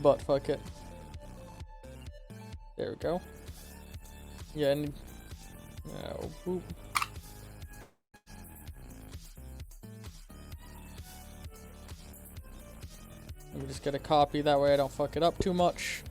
But fuck it. There we go. Yeah, and... Oh, boop. Let me just get a copy, that way I don't fuck it up too much.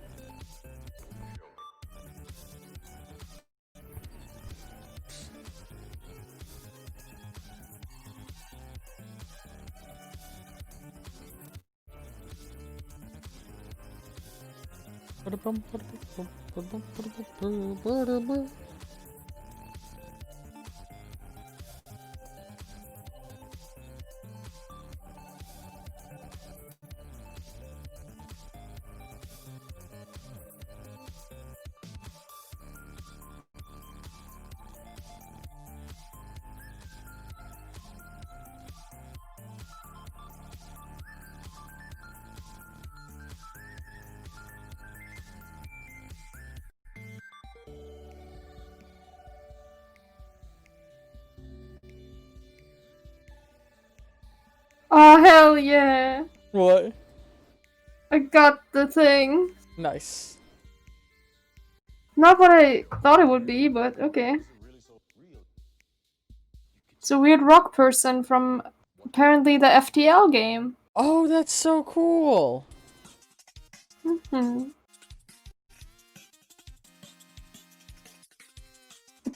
Oh, hell yeah! What? I got the thing. Nice. Not what I thought it would be, but okay. It's a weird rock person from apparently the FTL game. Oh, that's so cool! The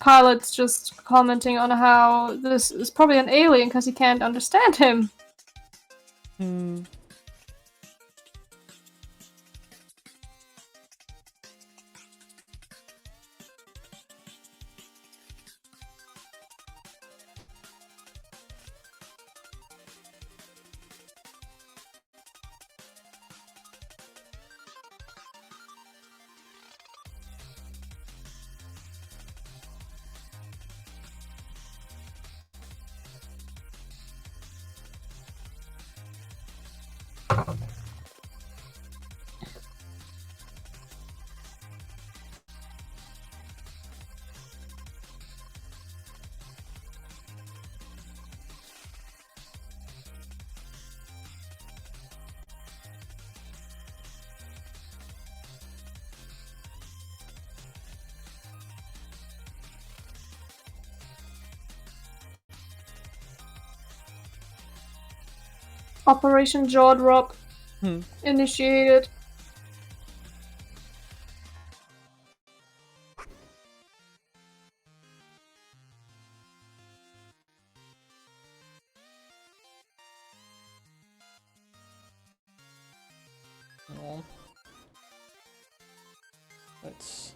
pilot's just commenting on how this is probably an alien because he can't understand him. Operation Jaw Drop initiated. Let's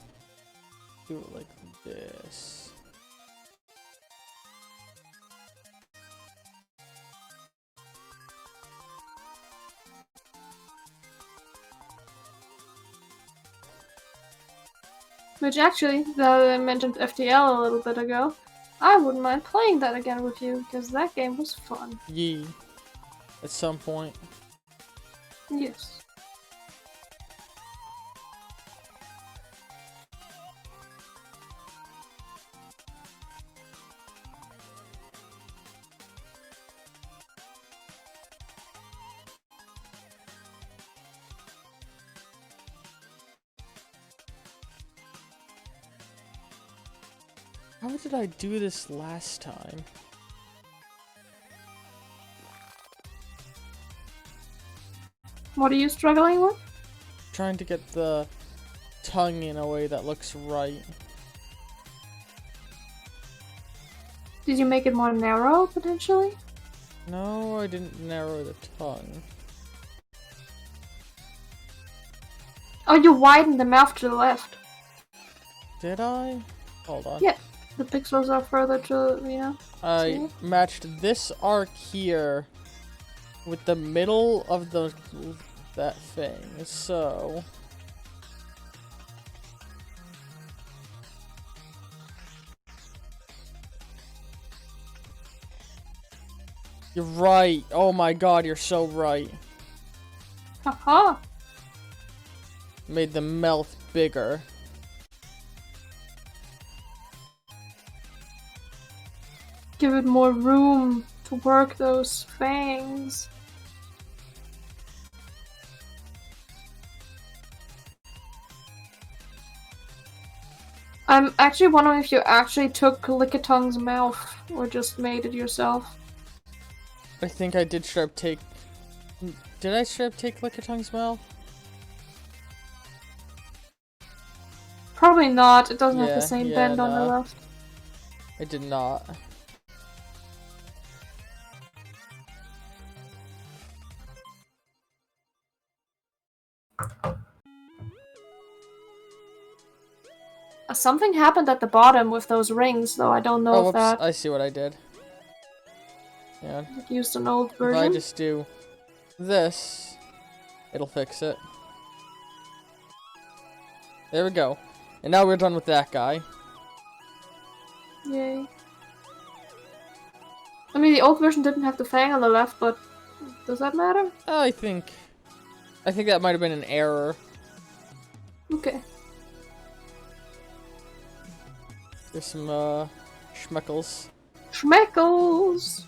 do it like this. Which actually, I mentioned FTL a little bit ago. I wouldn't mind playing that again with you, because that game was fun. Yee. At some point. Yes. How did I do this last time? What are you struggling with? Trying to get the tongue in a way that looks right. Did you make it more narrow, potentially? No, I didn't narrow the tongue. Oh, you widened the mouth to the left. Did I? Hold on. Yeah, the pixels are further to, I see? matched this arc here with the middle of that thing, so... You're right. Oh my god, you're so right. Haha! Made the mouth bigger. Give it more room to work those fangs. I'm actually wondering if you actually took Lickitongue's mouth or just made it yourself. I think I did straight up take... Did I straight up take Lickitongue's mouth? Probably not. It doesn't have Yeah, the same yeah, bend on the nah. left. I did not. Something happened at the bottom with those rings, though I don't know Oh, if whoops. that I see what I did. Yeah. used an old If version. I just do this, it'll fix it. There we go. And now we're done with that guy. Yay. I mean, the old version didn't have the fang on the left, but does that matter? I think that might have been an error. Okay. There's some, schmeckles. Schmeckles!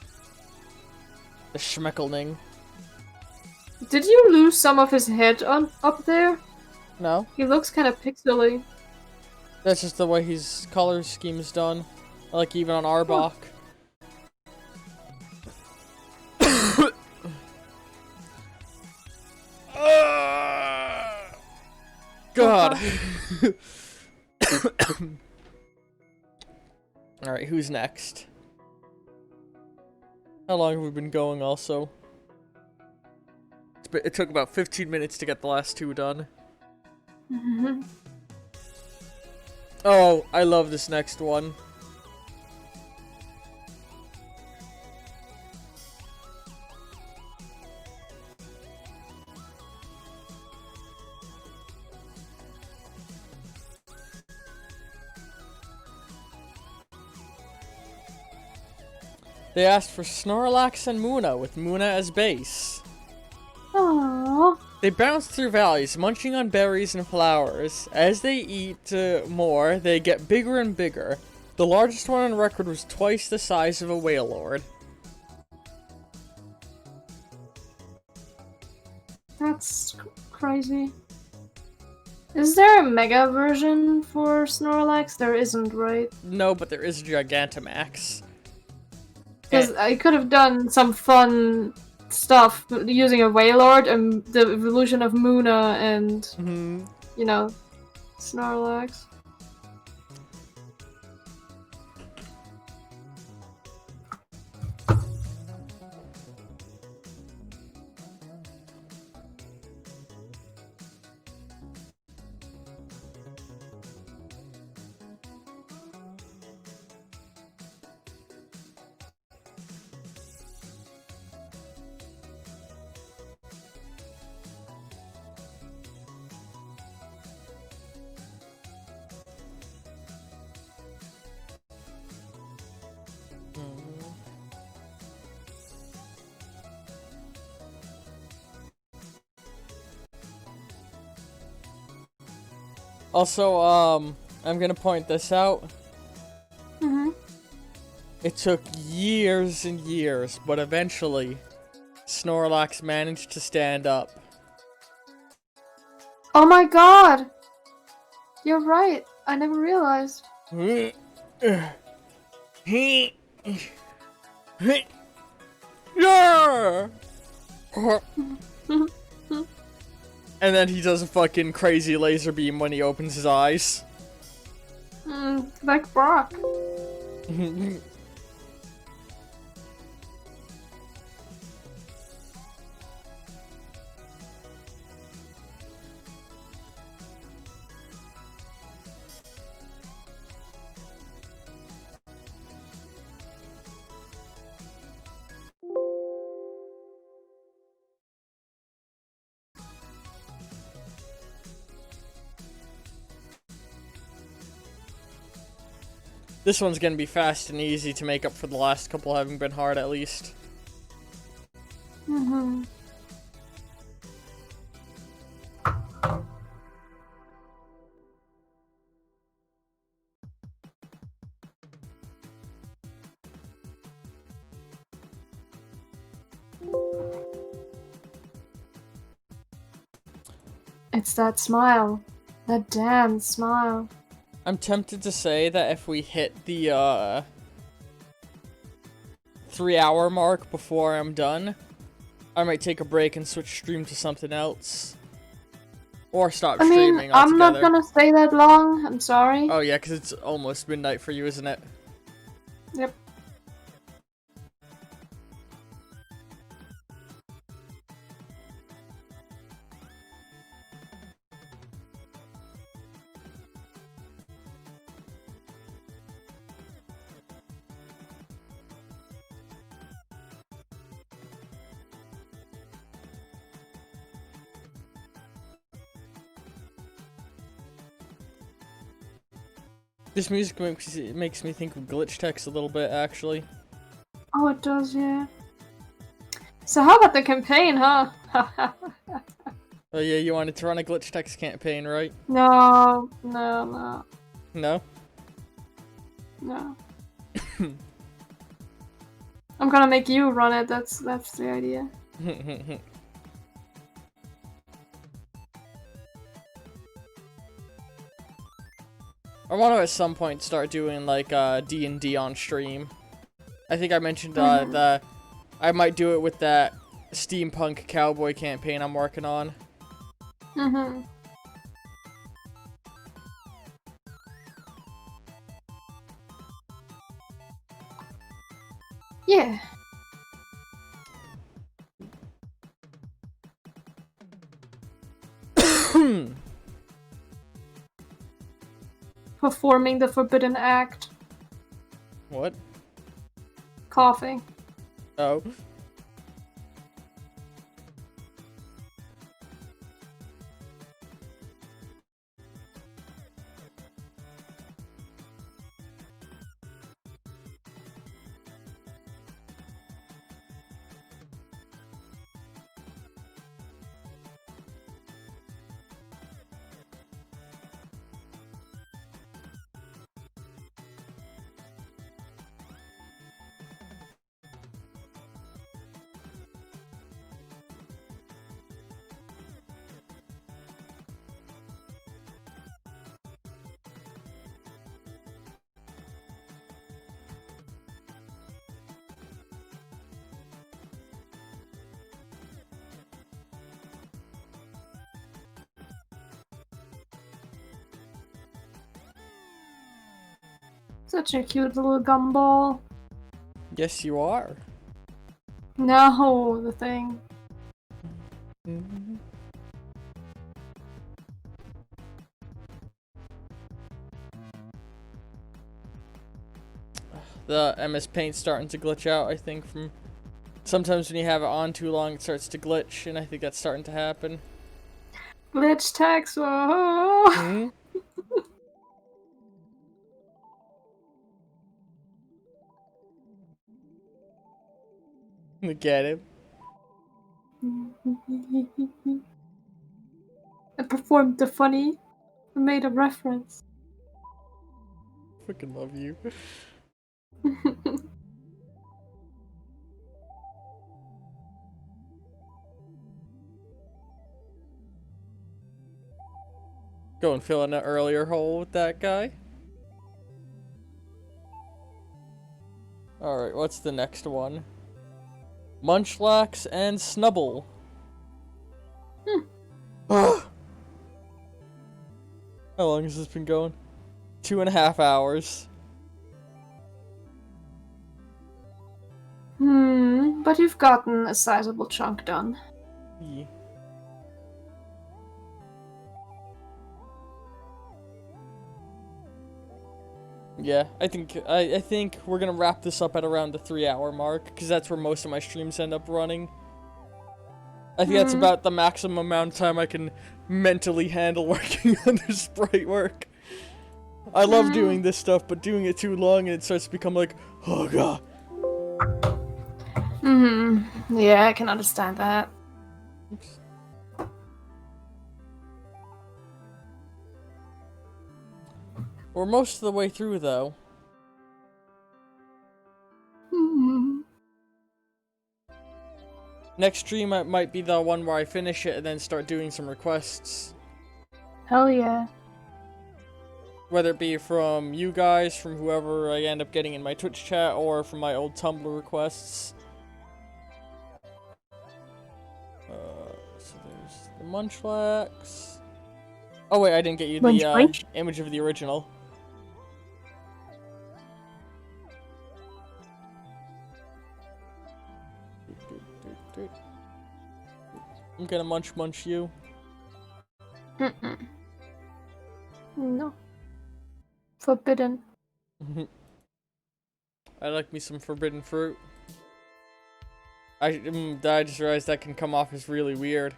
The schmeckelning. Did you lose some of his head up there? No, He looks kind of pixely. that's just the way his color scheme is done. Like even on Arbok. God. Alright, who's next? How long have we been going also? It took about 15 minutes to get the last two done. Oh, I love this next one. They asked for Snorlax and Munna, with Munna as base. Aww. They bounce through valleys, munching on berries and flowers. As they eat more, they get bigger and bigger. The largest one on record was twice the size of a Wailord. That's crazy. Is there a mega version for Snorlax? There isn't, right? No, but there is a Gigantamax. Because I could have done some fun stuff using a Wailord and the evolution of Munna and, you know, Snorlax. Also, I'm gonna point this out. Mm-hmm. It took years and years, but eventually, Snorlax managed to stand up. Oh my god! You're right. I never realized. Yeah! And then he does a fucking crazy laser beam when he opens his eyes. Like Brock. This one's gonna be fast and easy to make up for the last couple having been hard at least. Mm-hmm. It's that smile. That damn smile. I'm tempted to say that if we hit the 3-hour mark before I'm done, I might take a break and switch stream to something else. Or stop I mean, streaming I'm altogether. not gonna stay that long. I'm sorry. Oh yeah, because it's almost midnight for you, isn't it? Yep. This music makes me think of glitch text a little bit, actually. Oh, it does, yeah. So how about the campaign, huh? Oh yeah, you wanted to run a glitch text campaign, right? No. No? No. I'm gonna make you run it. That's the idea. I want to at some point start doing like D&D on stream. I think I mentioned Mhm. I might do it with that steampunk cowboy campaign I'm working on. Mm-hmm. Yeah. Performing the forbidden act. What? Coughing. Oh. Such a cute little gumball. Yes, you are. No, the thing. The MS Paint's starting to glitch out, I think, from... Sometimes when you have it on too long, it starts to glitch, and I think that's starting to happen. Glitch text. Whoa. Hmm? Get him. I performed the funny I made a reference. Fucking love you. Go and fill in an earlier hole with that guy. Alright, what's the next one? Munchlax and Snubble. How long has this been going? 2.5 hours. But you've gotten a sizable chunk done. Yeah. Yeah, I think we're gonna wrap this up at around the 3-hour mark, because that's where most of my streams end up running. I think that's about the maximum amount of time I can mentally handle working on this sprite work. I love doing this stuff, but doing it too long and it starts to become like, oh god. Yeah, I can understand that. Oops. We're most of the way through, though. Next stream might be the one where I finish it and then start doing some requests. Hell yeah. Whether it be from you guys, from whoever I end up getting in my Twitch chat, or from my old Tumblr requests. So there's the Munchlax. Oh wait, I didn't get you the image of the original. I'm gonna munch you. No. Forbidden. I like me some forbidden fruit. I just realized that can come off as really weird.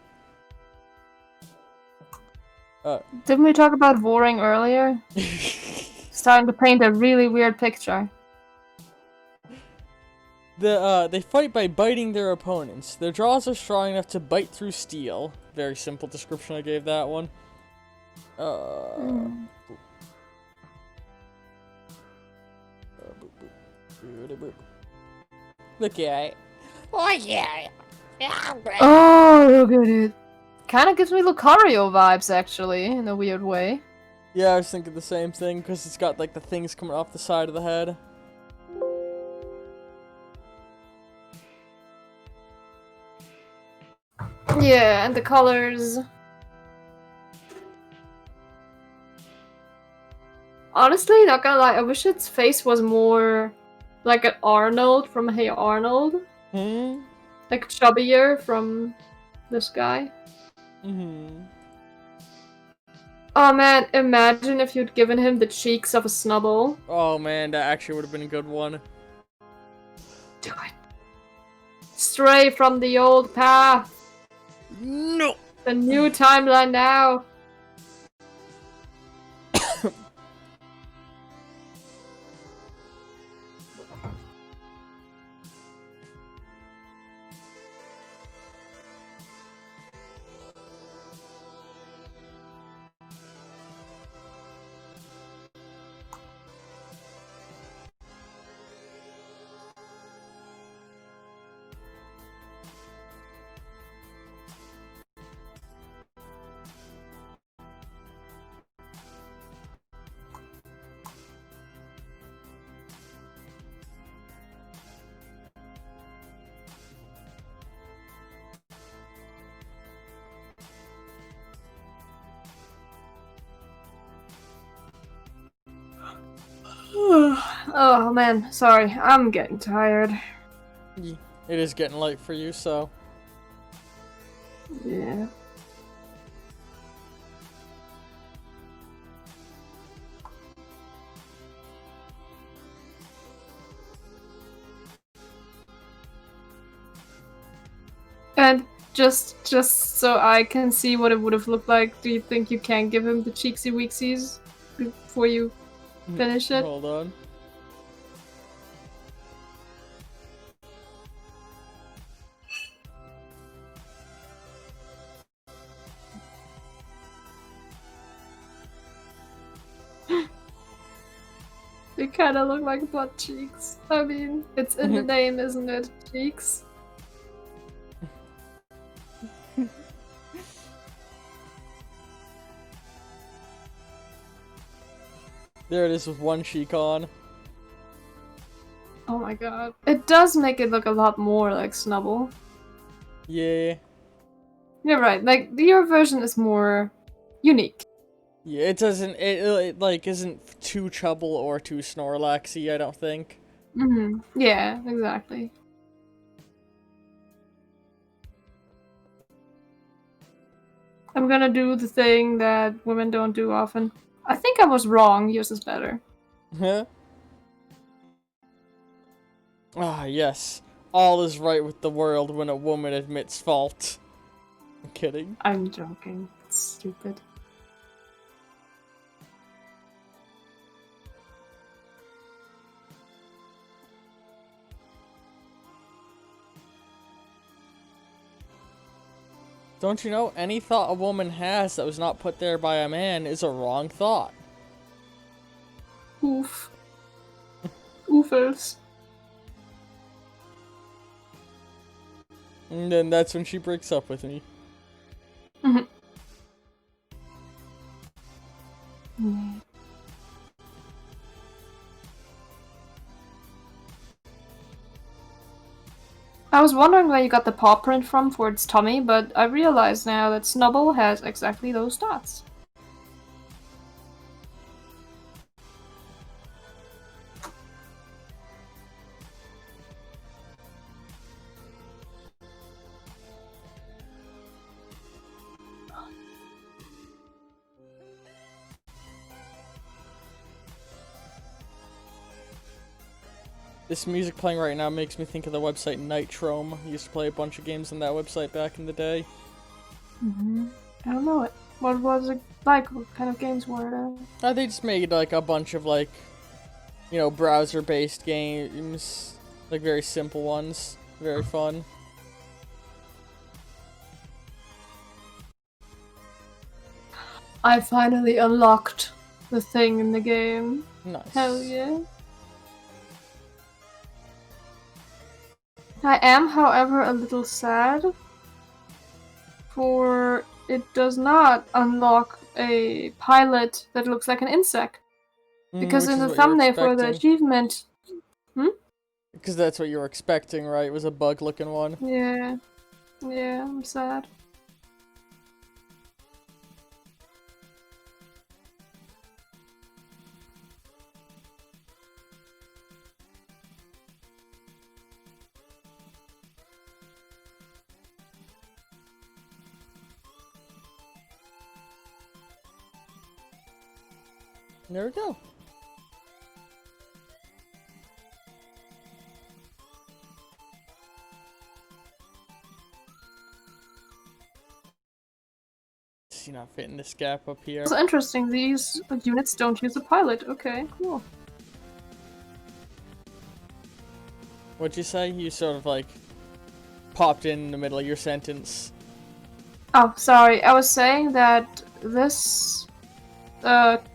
Didn't we talk about boring earlier? Starting to paint a really weird picture. They fight by biting their opponents. Their jaws are strong enough to bite through steel. Very simple description I gave that one. Look at it. Oh yeah. Oh, look at it. Kind of gives me Lucario vibes, actually, in a weird way. Yeah, I was thinking the same thing, because it's got like the things coming off the side of the head. Yeah, and the colors. Honestly, not gonna lie, I wish its face was more like an Arnold from Hey Arnold. Like chubbier from this guy. Oh man, imagine if you'd given him the cheeks of a Snubble. Oh man, that actually would have been a good one. Do it. Stray from the old path. No! The new timeline now. Oh man, sorry, I'm getting tired. It is getting late for you, so. Yeah. And just so I can see what it would have looked like, do you think you can give him the cheeksy weeksies before you finish it? Hold on. They kind of look like butt cheeks. I mean, it's in the name, isn't it? Cheeks. There it is with one cheek on. Oh my god. It does make it look a lot more like Snubble. Yeah. You're right, like, your version is more unique. Yeah, it doesn't, it like, isn't too Chubble or too Snorlaxy, I don't think. Yeah, exactly. I'm gonna do the thing that women don't do often. I think I was wrong, yours is better. Huh? Ah, yes. All is right with the world when a woman admits fault. I'm kidding. I'm joking. It's stupid. Don't you know, any thought a woman has that was not put there by a man is a wrong thought. Oof. Oofers. And then that's when she breaks up with me. I was wondering where you got the paw print from for its tummy, but I realize now that Snubble has exactly those dots. This music playing right now makes me think of the website Nightrome. I used to play a bunch of games on that website back in the day. I don't know it. What was it like? What kind of games were there? They just made like a bunch of like, you know, browser-based games. Like very simple ones. Very fun. I finally unlocked the thing in the game. Nice. Hell yeah. I am, however, a little sad, for it does not unlock a pilot that looks like an insect. Because in the thumbnail for the achievement... Because that's what you were expecting, right? It was a bug-looking one. Yeah. Yeah, I'm sad. There we go. Is he not fitting this gap up here? It's interesting, these units don't use a pilot. Okay, cool. What'd you say? You sort of like popped in the middle of your sentence. Oh, sorry. I was saying that this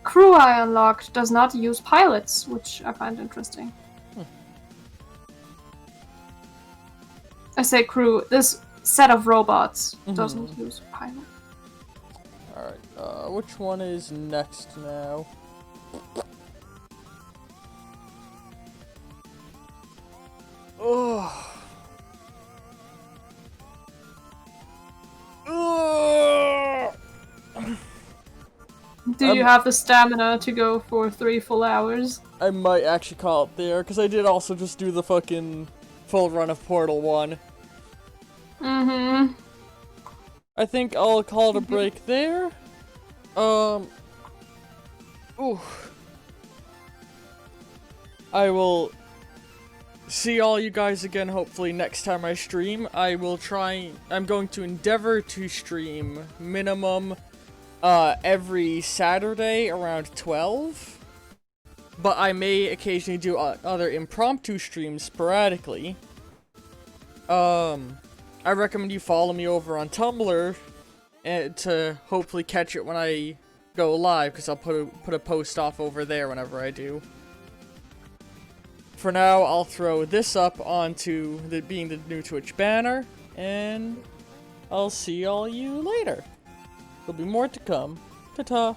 crew I unlocked does not use pilots, which I find interesting. I say crew. This set of robots doesn't use pilot. Alright, which one is next now? Oh. Do you have the stamina to go for 3 full hours? I might actually call it there, because I did also just do the fucking full run of Portal 1. I think I'll call it a break there. Ooh. I will see all you guys again hopefully next time I stream. I'm going to endeavor to stream minimum every Saturday around 12. But I may occasionally do other impromptu streams sporadically. I recommend you follow me over on Tumblr to hopefully catch it when I go live, because I'll put a post off over there whenever I do. for now, I'll throw this up onto being the new Twitch banner, and I'll see all you later. There'll be more to come. Ta-ta.